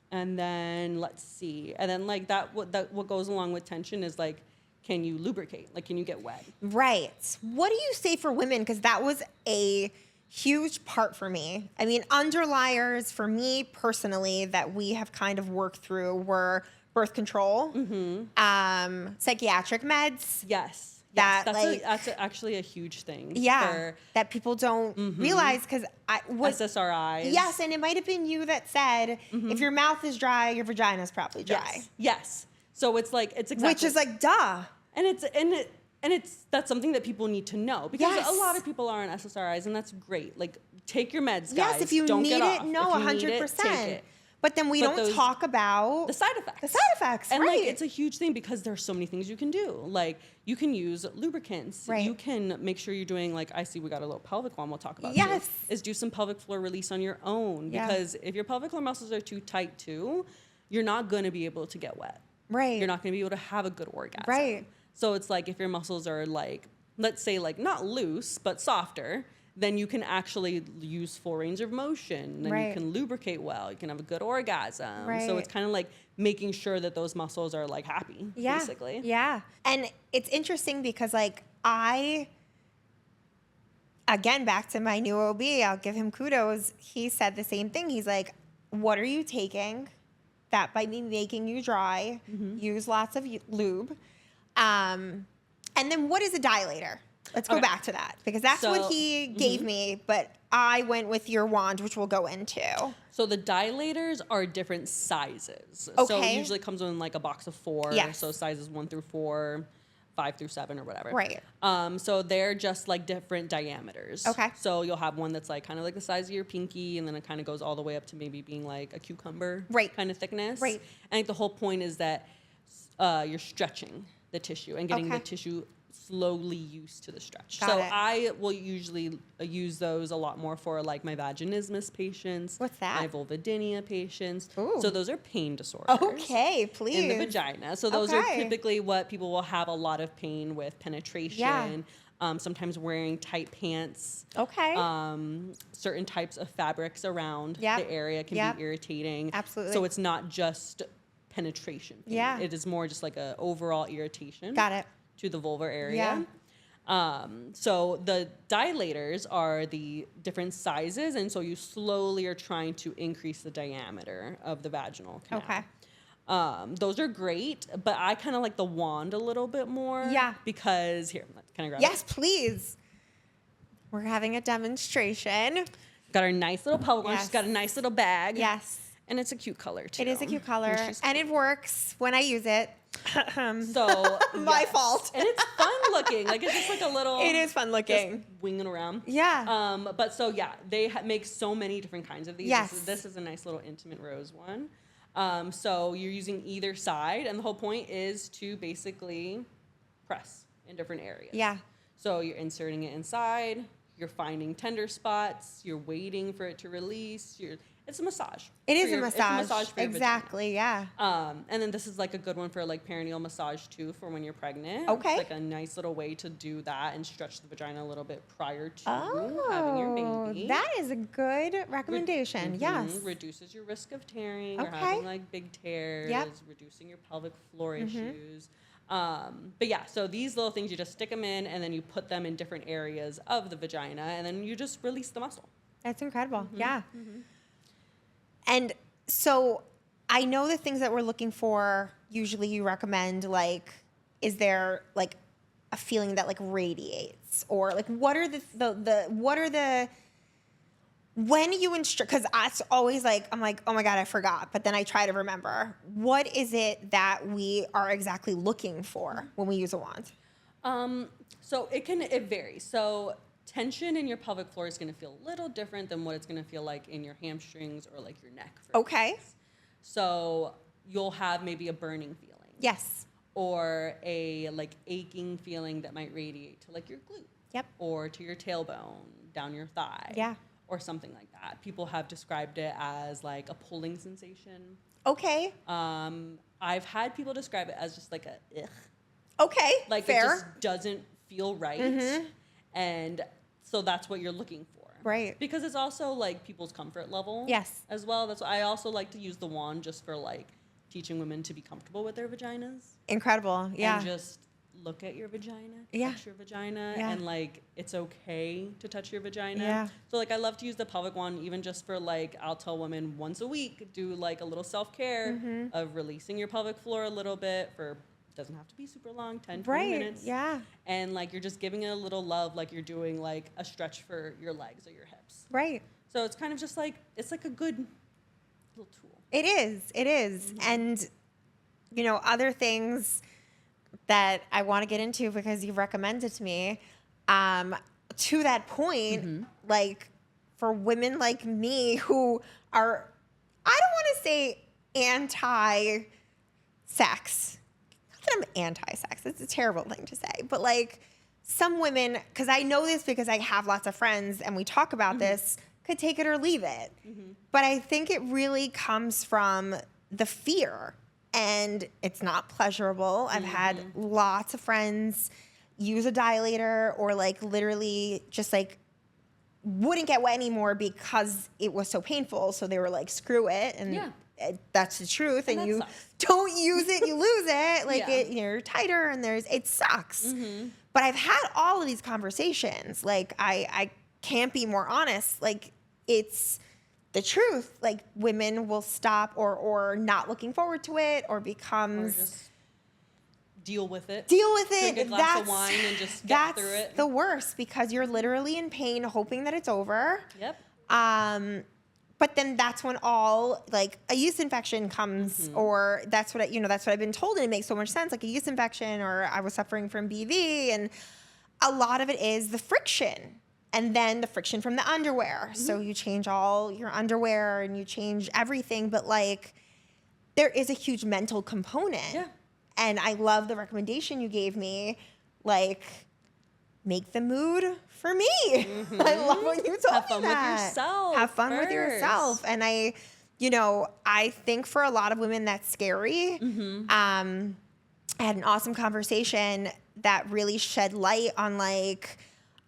And then let's see. And then like what goes along with tension is like, can you lubricate? Like, can you get wet? Right. What do you say for women? Because that was a huge part for me. I mean, underliers for me personally that we have kind of worked through were birth control, psychiatric meds. Yes. That's actually a huge thing. Yeah, that people don't realize because I was SSRIs. Yes, and it might have been you that said if your mouth is dry, your vagina is probably dry. Yes. So it's like it's exactly which is like duh. And it's that's something that people need to know because a lot of people are on SSRIs and that's great. Like take your meds, guys. Yes, if you don't need get it, off. no, 100%. But then we don't talk about the side effects. The side effects, and right. like it's a huge thing because there's so many things you can do. Like you can use lubricants. Right. You can make sure you're doing like I see we got a little pelvic one we'll talk about yes. too, is do some pelvic floor release on your own because if your pelvic floor muscles are too tight too, you're not going to be able to get wet. Right. You're not going to be able to have a good orgasm. Right. So it's like if your muscles are like let's say like not loose but softer, then you can actually use full range of motion. Then you can lubricate well. You can have a good orgasm. Right. So it's kind of like making sure that those muscles are like happy, basically. Yeah. And it's interesting because like again, back to my new OB, I'll give him kudos. He said the same thing. He's like, what are you taking? That might be making you dry. Use lots of lube. And then what is a dilator? Let's go back to that because that's what he gave me, but I went with your wand, which we'll go into. So the dilators are different sizes. Okay. So it usually comes in like a box of 4. Yes. So sizes 1 through 4. 5 through 7 or whatever. Right. So they're just like different diameters. Okay. So you'll have one that's like kind of like the size of your pinky, and then it kind of goes all the way up to maybe being like a cucumber kind of thickness. Right. I think the whole point is that you're stretching the tissue and getting the tissue slowly used to the stretch. Got it. I will usually use those a lot more for like my vaginismus patients. What's that? My vulvodynia patients. Ooh. So those are pain disorders. Okay, please. In the vagina. So those are typically what people will have a lot of pain with penetration. Yeah. Sometimes wearing tight pants. Okay. Certain types of fabrics around the area can be irritating. Absolutely. So it's not just penetration pain. Yeah. It is more just like a overall irritation. Got it. To the vulvar area. So the dilators are the different sizes, and so you slowly are trying to increase the diameter of the vaginal canal. Okay. Those are great, but I kind of like the wand a little bit more. Yeah. Because here, can I grab Yes, please. We're having a demonstration. Got our nice little pelvic one. She's got a nice little bag. Yes. And it's a cute color too. It is a cute color, and it works when I use it. So my fault. And it's fun looking. Like it's just like a little. It is fun looking. Just winging around. Yeah. But so yeah, they make so many different kinds of these. Yes. This is a nice little intimate rose one. So you're using either side, and the whole point is to basically press in different areas. Yeah. So you're inserting it inside. You're finding tender spots. You're waiting for it to release. It's a massage. It is a massage. It's a massage for your exactly, vagina. And then this is like a good one for like perineal massage too, for when you're pregnant. Okay. It's like a nice little way to do that and stretch the vagina a little bit prior to having your baby. That is a good recommendation. Yes. Reduces your risk of tearing or Okay. having like big tears. Yep. Reducing your pelvic floor issues. But yeah, so these little things, you just stick them in and then you put them in different areas of the vagina and then you just release the muscle. That's incredible. Yeah. And so I know the things that we're looking for, usually you recommend, like, is there like a feeling that like radiates, or like what are the when you instruct, because it's always like, I'm like, oh my God, I forgot. But then I try to remember. What is it that we are exactly looking for when we use a wand? So it varies. So tension in your pelvic floor is going to feel a little different than what it's going to feel like in your hamstrings or like your neck. Okay. Instance. So you'll have maybe a burning feeling. Yes. Or a like aching feeling that might radiate to like your glute. Yep. Or to your tailbone, down your thigh. Yeah. Or something like that. People have described it as like a pulling sensation. Okay. I've had people describe it as just like a ugh. Okay. Like fair. it just doesn't feel right. And so that's what you're looking for. Right. Because it's also like people's comfort level. Yes. As well. That's why I also like to use the wand just for like teaching women to be comfortable with their vaginas. Incredible. Yeah. And just look at your vagina, Yeah. touch your vagina, Yeah. and like it's okay to touch your vagina. Yeah. So like I love to use the pelvic wand even just for like I'll tell women once a week do like a little self-care of releasing your pelvic floor a little bit for doesn't have to be super long, 10, 20 minutes. Yeah. And like you're just giving it a little love like you're doing like a stretch for your legs or your hips. Right. So it's kind of just like it's like a good little tool. It is. It is. And you know, other things that I want to get into because you've recommended to me, to that point, like for women like me who are, I don't want to say anti-sex. Not that I'm anti-sex. It's a terrible thing to say. But like some women, because I know this because I have lots of friends and we talk about this, could take it or leave it. But I think it really comes from the fear. And it's not pleasurable. I've had lots of friends use a dilator or like literally just like wouldn't get wet anymore because it was so painful. So they were like, screw it. And that's the truth. And you don't use it, you lose it. Like you're tighter and it sucks. But I've had all of these conversations. Like I can't be more honest. Like it's the truth. Like women will stop or not looking forward to it or becomes or just deal with it. Drink a glass of wine and just get through it. That's the worst because you're literally in pain hoping that it's over. Yep. But then that's when all like a yeast infection comes, or that's what that's what I've been told, and it makes so much sense. Like a yeast infection, or I was suffering from BV, and a lot of it is the friction, and then the friction from the underwear. So you change all your underwear and you change everything, but like there is a huge mental component. Yeah. And I love the recommendation you gave me, like make the mood for me. I love when you told Have me fun that. with yourself. Have fun with first. yourself. And I think for a lot of women that's scary. I had an awesome conversation that really shed light on like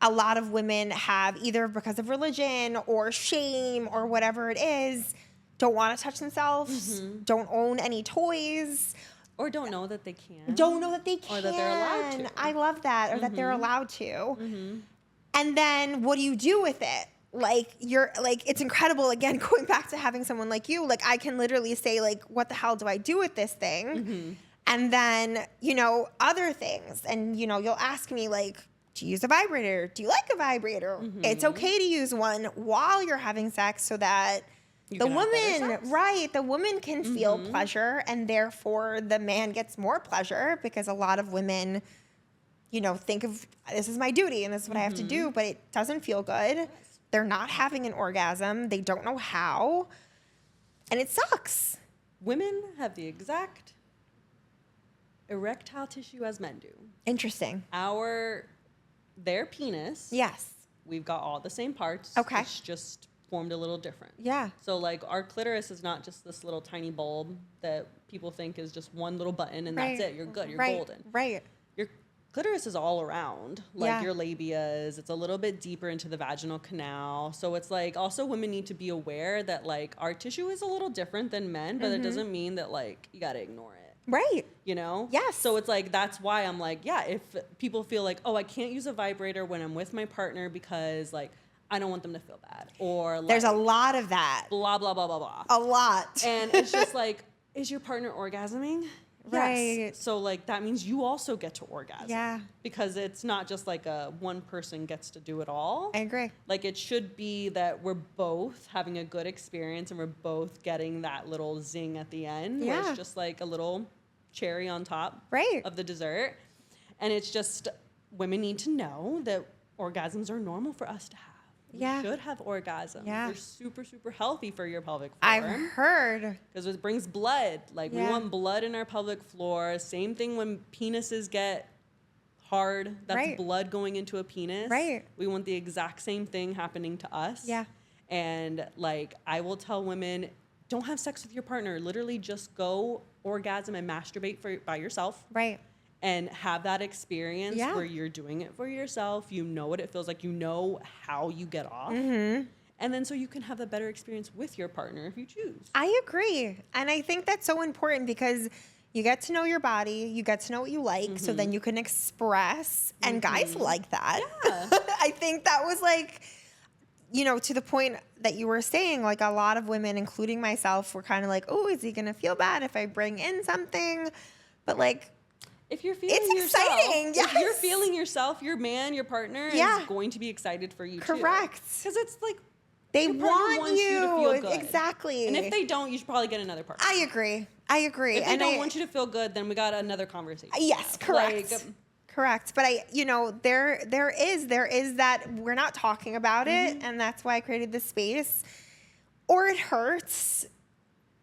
a lot of women have, either because of religion or shame or whatever it is, don't want to touch themselves, don't own any toys. Or don't know that they can. Don't know that they can. Or that they're allowed to. I love that. Or that they're allowed to. And then what do you do with it? Like, you're like, it's incredible. Again, going back to having someone like you, like I can literally say like, what the hell do I do with this thing? And then, other things. And, you'll ask me like, do you use a vibrator? Do you like a vibrator? It's okay to use one while you're having sex so that the woman can feel pleasure, and therefore the man gets more pleasure, because a lot of women, think of this is my duty and this is what I have to do, but it doesn't feel good. They're not having an orgasm. They don't know how. And it sucks. Women have the exact erectile tissue as men do. Interesting. Their penis. Yes. We've got all the same parts. Okay. It's just formed a little different. Yeah. So like our clitoris is not just this little tiny bulb that people think is just one little button and that's it. You're good. You're golden. Right. Your clitoris is all around, like your labia is. It's a little bit deeper into the vaginal canal. So it's like also women need to be aware that like our tissue is a little different than men, but it doesn't mean that like you got to ignore it. Right. Yes. So it's like, that's why I'm like, yeah, if people feel like, oh, I can't use a vibrator when I'm with my partner because like I don't want them to feel bad, or like, there's a lot of that. Blah, blah, blah, blah, blah. A lot. And it's just like, is your partner orgasming? Right. Yes. So like that means you also get to orgasm. Yeah. Because it's not just like a one person gets to do it all. I agree. Like it should be that we're both having a good experience and we're both getting that little zing at the end. Yeah. Where it's just like a little cherry on top of the dessert. And it's just, women need to know that orgasms are normal for us to have. We should have orgasms. They're super, super healthy for your pelvic floor. I've heard. Because it brings blood. Like, we want blood in our pelvic floor. Same thing when penises get hard. That's blood going into a penis. Right. We want the exact same thing happening to us. Yeah. And, like, I will tell women, don't have sex with your partner. Literally just go orgasm and masturbate by yourself. Right. And have that experience where you're doing it for yourself. You know what it feels like. You know how you get off. And then so you can have a better experience with your partner if you choose. I agree. And I think that's so important, because you get to know your body. You get to know what you like. So then you can express. And guys like that. Yeah. I think that was like, to the point that you were saying, like a lot of women, including myself, were kind of like, oh, is he going to feel bad if I bring in something? But like, if you're feeling yourself, if you're feeling yourself, your man, your partner is going to be excited for you too. Correct. Because it's like, they want you to feel good. Exactly. And if they don't, you should probably get another partner. I agree. If they don't want you to feel good, then we got another conversation. Yes, correct. Correct. But there is that we're not talking about it, and that's why I created this space. Or it hurts.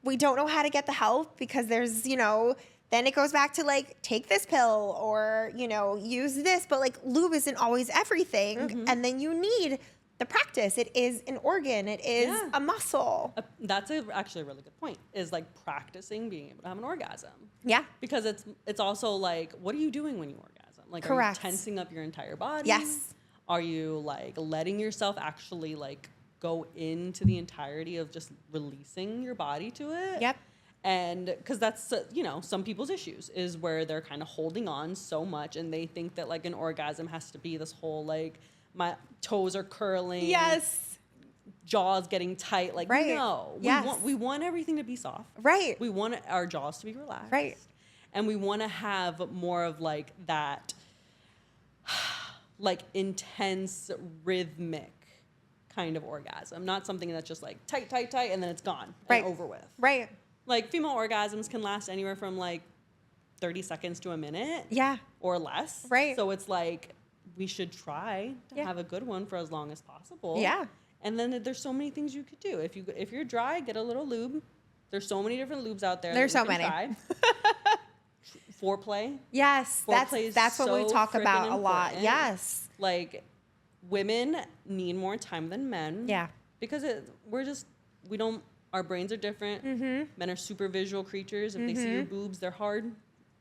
We don't know how to get the help, because there's, then it goes back to like, take this pill or, use this. But like, lube isn't always everything. And then you need the practice. It is an organ. It is a muscle. That's actually a really good point, is like practicing being able to have an orgasm. Yeah. Because it's also like, what are you doing when you orgasm? Like, correct. Are you tensing up your entire body? Yes. Are you like letting yourself actually like go into the entirety of just releasing your body to it? Yep. And because that's, some people's issues is where they're kind of holding on so much, and they think that like an orgasm has to be this whole like, my toes are curling. Yes. Jaws getting tight. Like, no. We want everything to be soft. Right. We want our jaws to be relaxed. Right. And we want to have more of like that like intense rhythmic kind of orgasm, not something that's just like tight, tight, tight, and then it's gone Right. and over with. Right. Like female orgasms can last anywhere from like 30 seconds to a minute. Yeah. Or less. Right. So it's like we should try to Yeah. have a good one for as long as possible. Yeah. And then there's so many things you could do. If you're dry, get a little lube. There's so many different lubes out there. There's that so you can many. try. Foreplay. Yes. Foreplay is That's what we so talk about freaking a lot. important. Yes. Like women need more time than men. Yeah. Because our brains are different. Mm-hmm. Men are super visual creatures. If they see your boobs, they're hard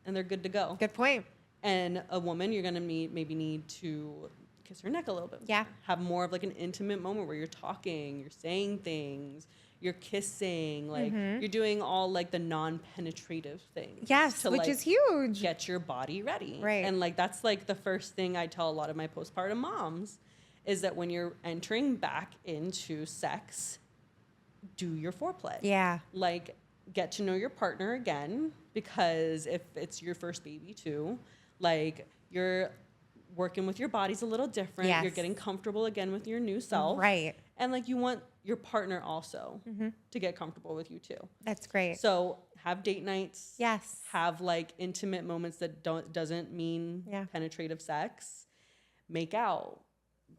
and they're good to go. Good point. And a woman, you're going to maybe need to kiss her neck a little bit more. Yeah. Have more of like an intimate moment where you're talking, you're saying things, you're kissing, like you're doing all like the non-penetrative things. Yes, to, which like, is huge. get your body ready. Right. And like that's like the first thing I tell a lot of my postpartum moms is that when you're entering back into sex, do your foreplay. Yeah. Like get to know your partner again, because if it's your first baby too, like you're working with your bodies a little different. Yes. You're getting comfortable again with your new self. Right. And like you want your partner also to get comfortable with you too. That's great. So have date nights. Yes. Have like intimate moments that doesn't mean penetrative sex. Make out.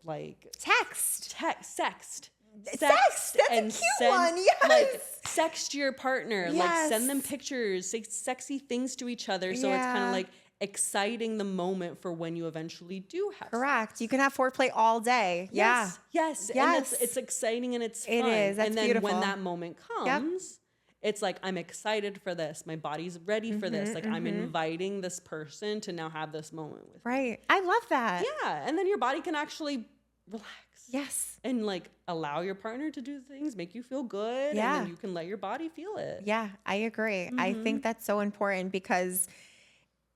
Like Text. Sext. Sext. That's and a cute one. Yes. Like sext your partner. Yes. Like send them pictures. Say sexy things to each other. So it's kind of like exciting the moment for when you eventually do have Correct. sex. You can have foreplay all day. Yes. Yes. And it's exciting and it's fun. It is. That's and then beautiful. when that moment comes, it's like, I'm excited for this. My body's ready for this. Like I'm inviting this person to now have this moment with me. Right. I love that. Yeah. And then your body can actually relax. Yes. And like allow your partner to do things, make you feel good. Yeah. And then you can let your body feel it. Yeah, I agree. I think that's so important because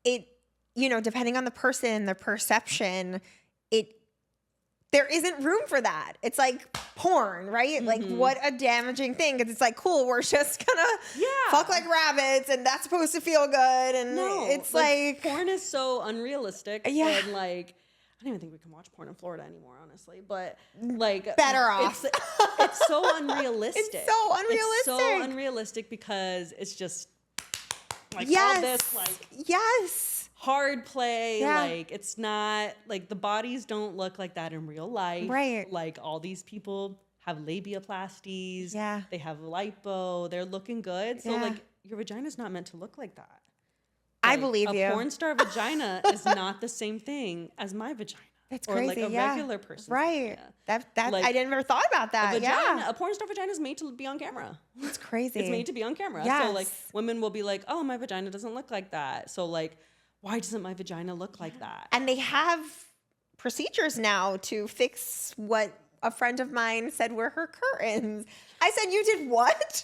it, depending on the person, their perception, there isn't room for that. It's like porn, right? Like what a damaging thing. Because it's like, cool, we're just gonna fuck like rabbits and that's supposed to feel good. And it's like porn is so unrealistic. Yeah. And like, I don't even think we can watch porn in Florida anymore, honestly. But like, better off. It's so unrealistic. It's so unrealistic. It's so unrealistic because it's just like all this like hard play. Yeah. Like it's not like the bodies don't look like that in real life. Right. Like all these people have labiaplasties. Yeah. They have lipo. They're looking good. So Yeah. like your vagina's not meant to look like that. I Like, believe you. A porn star vagina is not the same thing as my vagina. That's or crazy. like a regular person's right. vagina. That Like, I never thought about that. A porn star vagina is made to be on camera. It's crazy. It's made to be on camera. Yes. So like women will be like, oh, my vagina doesn't look like that. So like, why doesn't my vagina look like that? And they have procedures now to fix what a friend of mine said were her curtains. I said, you did what?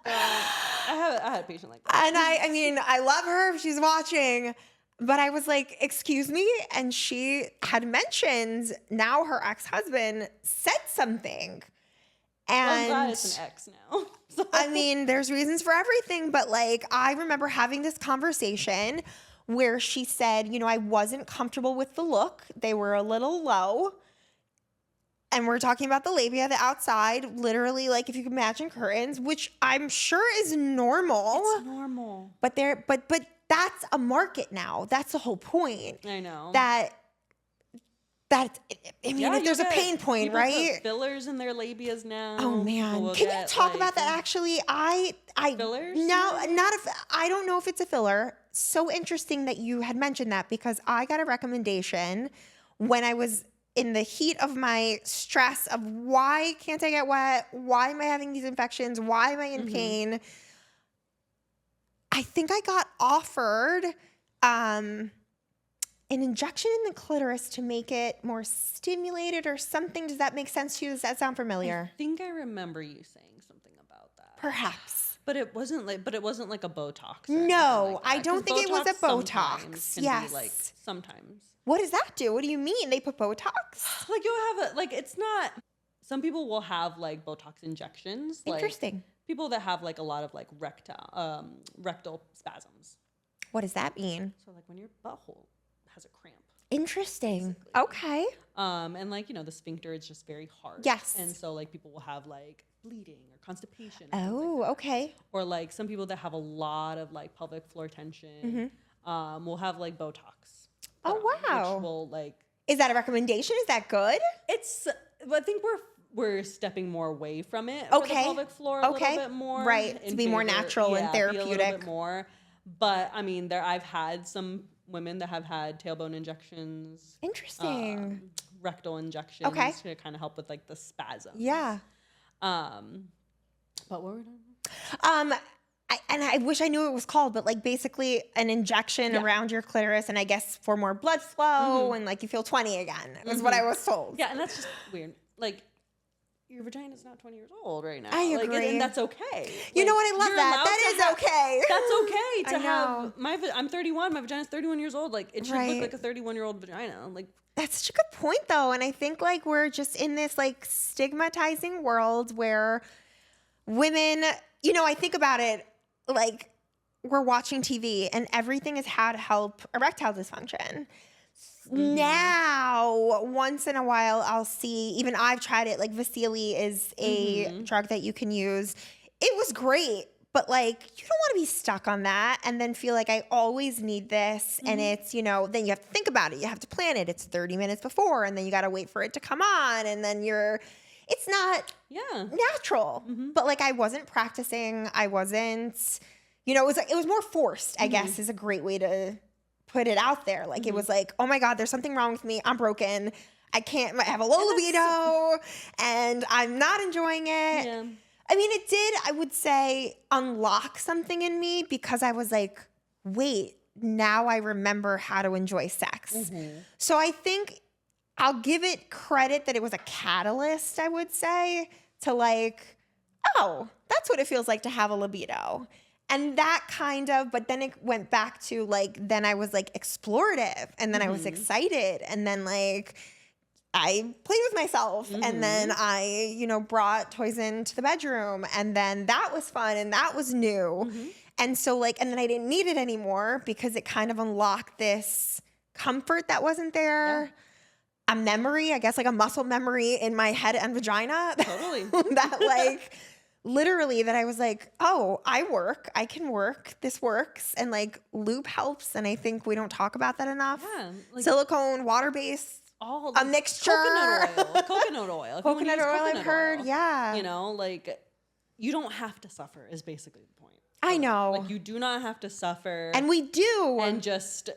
I had a patient like that. And I mean, I love her if she's watching, but I was like, excuse me? And she had mentioned now her ex-husband said something. And I'm glad it's an ex now. So. I mean, there's reasons for everything, but like, I remember having this conversation where she said, I wasn't comfortable with the look. They were a little low. And we're talking about the labia, the outside, literally, like if you can imagine curtains, which I'm sure is normal. It's normal. But that's a market now. That's the whole point. I know. I mean, if there's a pain point, right? Put fillers in their labias now. Oh man, can you talk about that? Actually, I fillers? No, I don't know if it's a filler. So interesting that you had mentioned that because I got a recommendation when I was in the heat of my stress of why can't I get wet? Why am I having these infections? Why am I in pain? I think I got offered an injection in the clitoris to make it more stimulated or something. Does that make sense to you? Does that sound familiar? I think I remember you saying something about that. Perhaps. But it wasn't like a Botox. No, like I don't think it was a sometimes Botox. can Yes. be like sometimes. What does that do? What do you mean? They put Botox? Like you'll have it's not. Some people will have like Botox injections. Interesting. Like, people that have like a lot of like rectal spasms. What does that mean? So like when your butthole has a cramp. Interesting. Basically. Okay. And like, the sphincter is just very hard. Yes. And so like people will have like bleeding or constipation. Oh, like okay. Or like some people that have a lot of like pelvic floor tension will have like Botox. Oh, wow. Which will like. Is that a recommendation? Is that good? I think we're stepping more away from it okay. for the pelvic floor a little bit more. Right. To be more natural and therapeutic. Be a little bit more. But I mean, I've had some women that have had tailbone injections. Interesting. Rectal injections to kind of help with like the spasms. Yeah. But what were we talking about? I wish I knew it was called, but like basically an injection around your clitoris, and I guess for more blood flow and like you feel 20 again is what I was told. Yeah, and that's just weird. Like your vagina's not 20 years old right now. I agree. And that's okay. You know what? I love that. That is okay. That's okay to have. I'm 31. My vagina's 31 years old. Like it should look like a 31-year-old vagina. Like that's such a good point though. And I think like we're just in this like stigmatizing world where women, I think about it like we're watching TV and everything is how to help erectile dysfunction. Now, once in a while, I'll see, even I've tried it, like Vasili is a drug that you can use. It was great, but like, you don't want to be stuck on that and then feel like I always need this. And it's, then you have to think about it. You have to plan it. It's 30 minutes before and then you got to wait for it to come on. And then it's not natural. But like, I wasn't practicing. I wasn't, it was more forced, I guess, is a great way to put it out there. Like it was like, oh my God, there's something wrong with me. I'm broken. I have a low libido and I'm not enjoying it. Yeah. I mean, it did, I would say, unlock something in me because I was like, wait, now I remember how to enjoy sex. So I think I'll give it credit that it was a catalyst, I would say, to like, oh, that's what it feels like to have a libido. And that but then it went back to like, then I was like explorative and then I was excited and then like I played with myself and then I, brought toys into the bedroom and then that was fun and that was new. And so like, and then I didn't need it anymore because it kind of unlocked this comfort that wasn't there. Yeah. A memory, I guess like a muscle memory in my head and vagina. Totally. That like... literally that I was like, oh, I can work, this works. And like lube helps. And I think we don't talk about that enough. Yeah, like silicone, water-based, a mixture. Coconut oil. Coconut oil, I've heard. Yeah. Like you don't have to suffer is basically the point. I know. Like you do not have to suffer. And we do. And just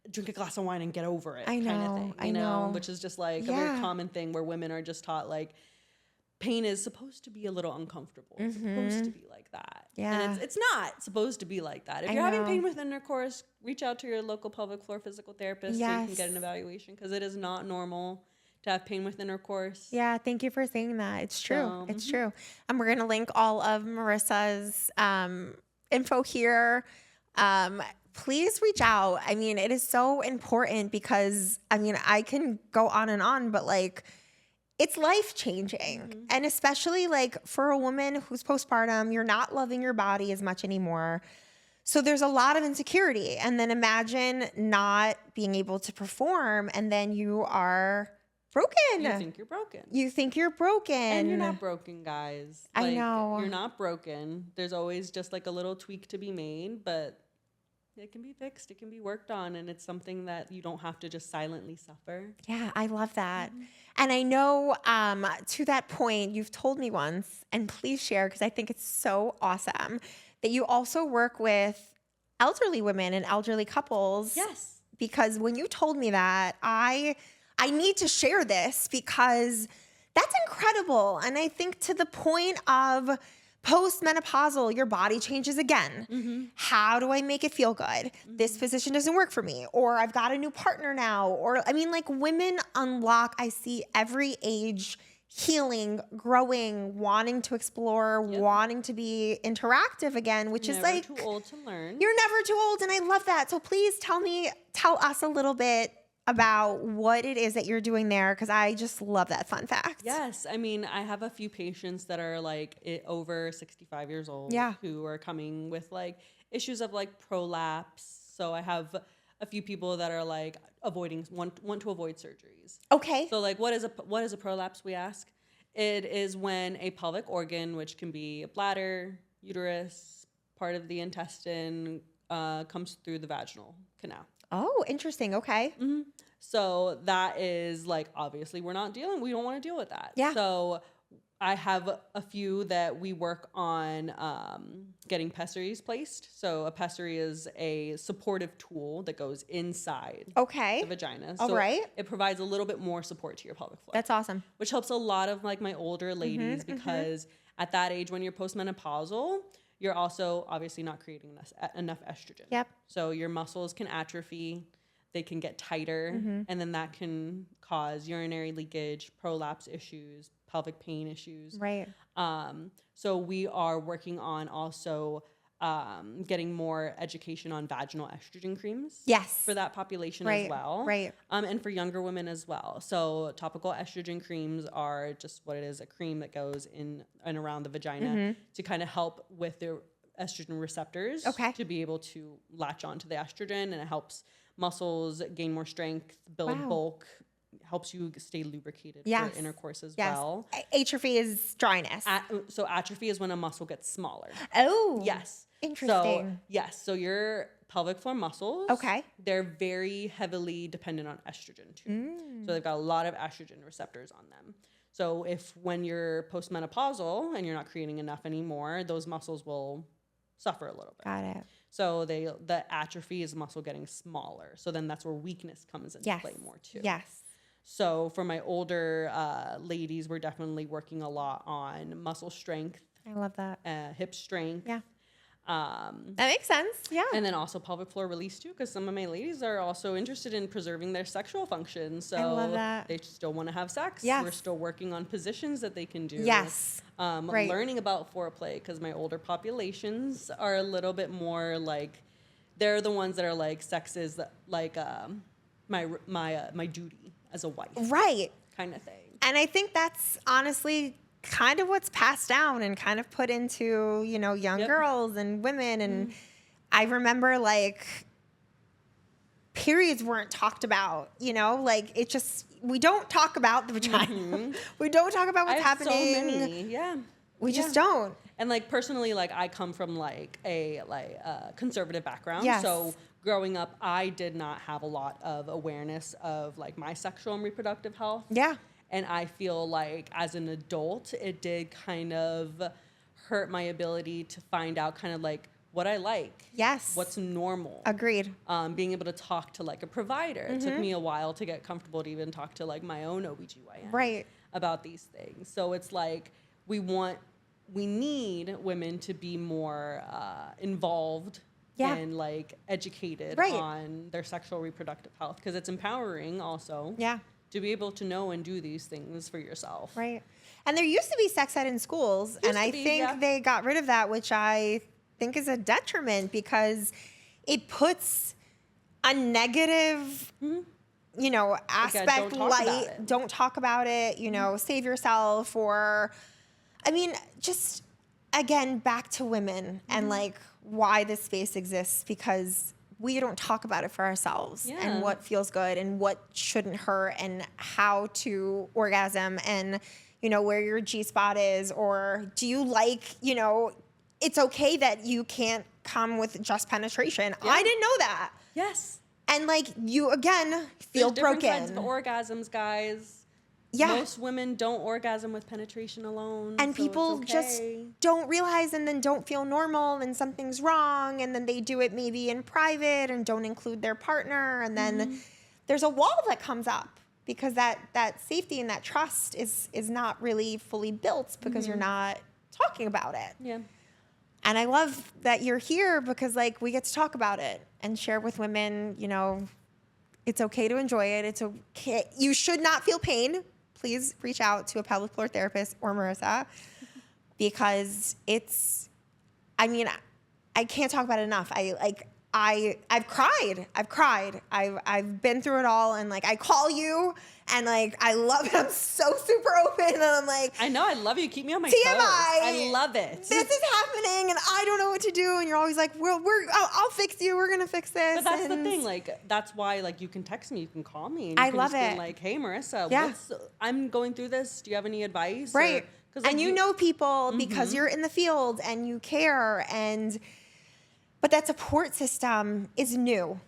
drink a glass of wine and get over it. I know. Kind of thing, I know. Which is just like a very common thing where women are just taught like, pain is supposed to be a little uncomfortable. It's supposed to be like that. Yeah. And it's not supposed to be like that. If you're having pain with intercourse, reach out to your local pelvic floor physical therapist so you can get an evaluation because it is not normal to have pain with intercourse. Yeah, thank you for saying that. It's true. It's true. And we're going to link all of Marissa's info here. Please reach out. I mean, it is so important because, I can go on and on, but like, it's life-changing. And especially like for a woman who's postpartum, you're not loving your body as much anymore. So there's a lot of insecurity. And then imagine not being able to perform and then you are broken. You think you're broken. You think you're broken. And you're not broken, guys. I know. You're not broken. There's always just like a little tweak to be made, but it can be fixed. It can be worked on. And it's something that you don't have to just silently suffer. Yeah, I love that. And I know to that point, you've told me once, and please share because I think it's so awesome, that you also work with elderly women and elderly couples. Yes. Because when you told me that, I need to share this because that's incredible. And I think to the point of post-menopausal, your body changes again. How do I make it feel good? This position doesn't work for me. Or I've got a new partner now. Or, like women unlock, I see every age healing, growing, wanting to explore, wanting to be interactive again, which is like... Never too old to learn. You're never too old, and I love that. So please tell us a little bit about what it is that you're doing there, because I just love that fun fact. Yes. I have a few patients that are like over 65 years old who are coming with like issues of like prolapse. So I have a few people that are like want to avoid surgeries. Okay. So like what is a prolapse, we ask? It is when a pelvic organ, which can be a bladder, uterus, part of the intestine, comes through the vaginal canal. Oh, interesting. Okay. Mm-hmm. So that is like, obviously we don't want to deal with that. Yeah. So I have a few that we work on getting pessaries placed. So a pessary is a supportive tool that goes inside the vagina. So all right. it provides a little bit more support to your pelvic floor. That's awesome. Which helps a lot of like my older ladies because at that age when you're postmenopausal, you're also obviously not creating enough estrogen. Yep. So your muscles can atrophy, they can get tighter, and then that can cause urinary leakage, prolapse issues, pelvic pain issues. Right. So we are working on also getting more education on vaginal estrogen creams. Yes. For that population as well. Right. And for younger women as well. So topical estrogen creams are just what it is, a cream that goes in and around the vagina to kind of help with the estrogen receptors to be able to latch onto the estrogen, and it helps muscles gain more strength, build bulk, helps you stay lubricated for intercourse as well. Atrophy is dryness. So atrophy is when a muscle gets smaller. Oh. Yes. Interesting. So your pelvic floor muscles, they're very heavily dependent on estrogen too. So they've got a lot of estrogen receptors on them. So when you're postmenopausal and you're not creating enough anymore, those muscles will suffer a little bit. Got it. So the atrophy is muscle getting smaller. So then that's where weakness comes into play more too. Yes. So for my older ladies, we're definitely working a lot on muscle strength. I love that. Hip strength. Yeah. That makes sense. Yeah. And then also pelvic floor release too, because some of my ladies are also interested in preserving their sexual function. So I love that. They still want to have sex. Yes. We're still working on positions that they can do. Yes. Learning about foreplay, because my older populations are a little bit more like, they're the ones that are like, sex is like my duty as a wife. Right. Kind of thing. And I think that's honestly kind of what's passed down and kind of put into, young girls and women. And I remember like periods weren't talked about, like it just, we don't talk about the vagina. We don't talk about what's happening. So many. Yeah. We just don't. And like personally, like I come from like a conservative background. Yes. So growing up, I did not have a lot of awareness of like my sexual and reproductive health. Yeah. And I feel like as an adult, it did kind of hurt my ability to find out kind of like what I like. Yes. What's normal. Agreed. Being able to talk to like a provider. It took me a while to get comfortable to even talk to like my own OBGYN about these things. So it's like we need women to be more involved and like educated on their sexual reproductive health, because it's empowering also. Yeah. To be able to know and do these things for yourself. Right. And there used to be sex ed in schools, and I think they got rid of that, which I think is a detriment, because it puts a negative, aspect, don't talk about it, save yourself, or, I mean, just, again, back to women and like why this space exists, because we don't talk about it for ourselves and what feels good and what shouldn't hurt and how to orgasm and, where your G-spot is, or do you like, it's okay that you can't come with just penetration. Yeah. I didn't know that. Yes. And like you, again, feel broken. There's different kinds of orgasms, guys. Yeah. Most women don't orgasm with penetration alone. And so people just don't realize and then don't feel normal and something's wrong. And then they do it maybe in private and don't include their partner. And then there's a wall that comes up because that safety and that trust is not really fully built because you're not talking about it. Yeah. And I love that you're here because like we get to talk about it and share with women, it's okay to enjoy it. It's okay. You should not feel pain. Please reach out to a pelvic floor therapist or Marissa, because I can't talk about it enough. I've cried. I've been through it all, and like I call you, and like I love it. I'm so super open, and I'm like, I know, I love you. Keep me on my TMI, toes. I love it. This is happening, and I don't know what to do. And you're always like, I'll fix you. We're gonna fix this. But that's the thing. Like that's why like you can text me, you can call me. And you I can love just it. Be like, hey Marissa, Yeah. I'm going through this. Do you have any advice? Right. Or, like, and you know people because you're in the field and you care, but that support system is new.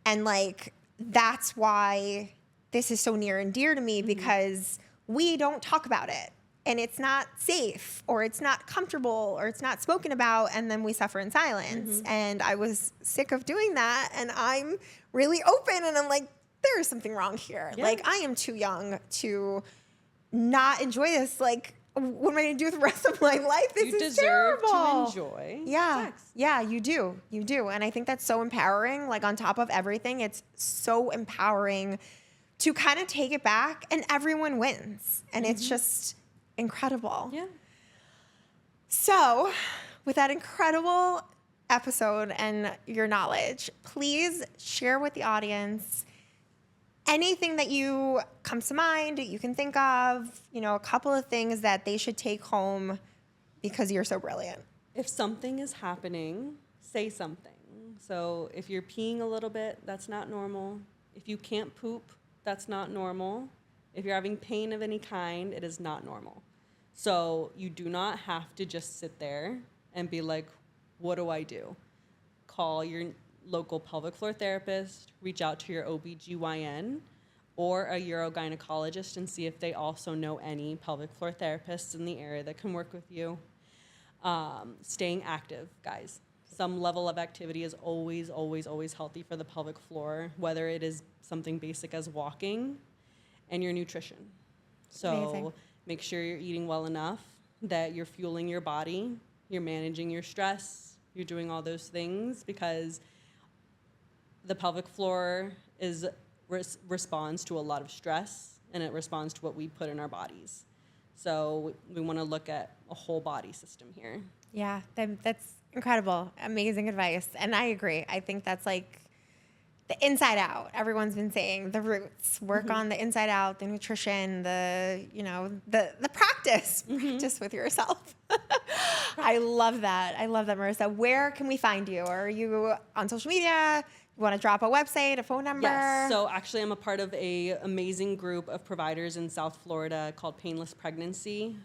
And like, that's why this is so near and dear to me, because we don't talk about it, and it's not safe, or it's not comfortable, or it's not spoken about. And then we suffer in silence. And I was sick of doing that. And I'm really open, and I'm like, there is something wrong here. Yeah. Like, I am too young to not enjoy this. Like, what am I going to do with the rest of my life? This is terrible. You deserve to enjoy sex. Yeah, you do. You do. And I think that's so empowering. Like, on top of everything, it's so empowering to kind of take it back, and everyone wins. And it's just incredible. Yeah. So, with that incredible episode and your knowledge, please share with the audience anything that you comes to mind, you can think of, a couple of things that they should take home because you're so brilliant. If something is happening, say something. So if you're peeing a little bit, that's not normal. If you can't poop, that's not normal. If you're having pain of any kind, it is not normal. So you do not have to just sit there and be like, what do I do? Call your local pelvic floor therapist, reach out to your OBGYN or a urogynecologist and see if they also know any pelvic floor therapists in the area that can work with you. Staying active, guys. Some level of activity is always, always, always healthy for the pelvic floor, whether it is something basic as walking and your nutrition. So Amazing. Make sure you're eating well enough, that you're fueling your body, you're managing your stress, you're doing all those things, because the pelvic floor responds to a lot of stress, and it responds to what we put in our bodies. So we want to look at a whole body system here. Yeah, that's incredible. Amazing advice. And I agree. I think that's like the inside out. Everyone's been saying the roots. Work on the inside out, the nutrition, the practice. Practice with yourself. I love that. I love that, Marissa. Where can we find you? Are you on social media? You want to drop a website, a phone number? Yes. So actually, I'm a part of a amazing group of providers in South Florida called Painless Pregnancy.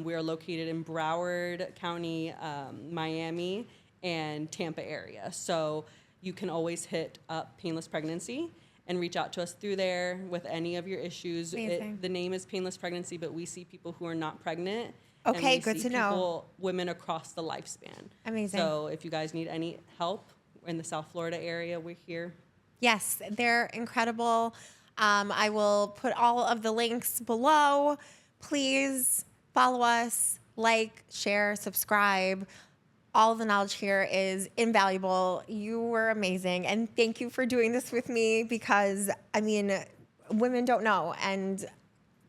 We are located in Broward County, Miami, and Tampa area. So you can always hit up Painless Pregnancy and reach out to us through there with any of your issues. The name is Painless Pregnancy, but we see people who are not pregnant. Okay, good to know. Women across the lifespan. Amazing. So if you guys need any help in the South Florida area, we're here. Yes, they're incredible. I will put all of the links below. Please follow us, like, share, subscribe. All of the knowledge here is invaluable. You were amazing. And thank you for doing this with me, because, women don't know. And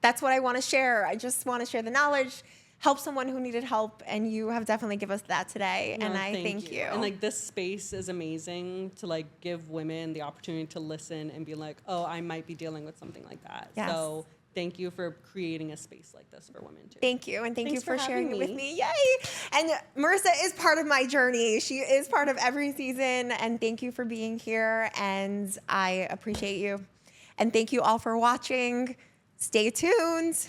that's what I want to share. I just want to share the knowledge, help someone who needed help, and you have definitely given us that today. No, and I thank you. And this space is amazing to give women the opportunity to listen and be like, oh, I might be dealing with something like that. Yes. So thank you for creating a space like this for women too. Thank you, and thank you for sharing it with me. me. Yay! And Marissa is part of my journey. She is part of every season, and thank you for being here, and I appreciate you. And thank you all for watching. Stay tuned.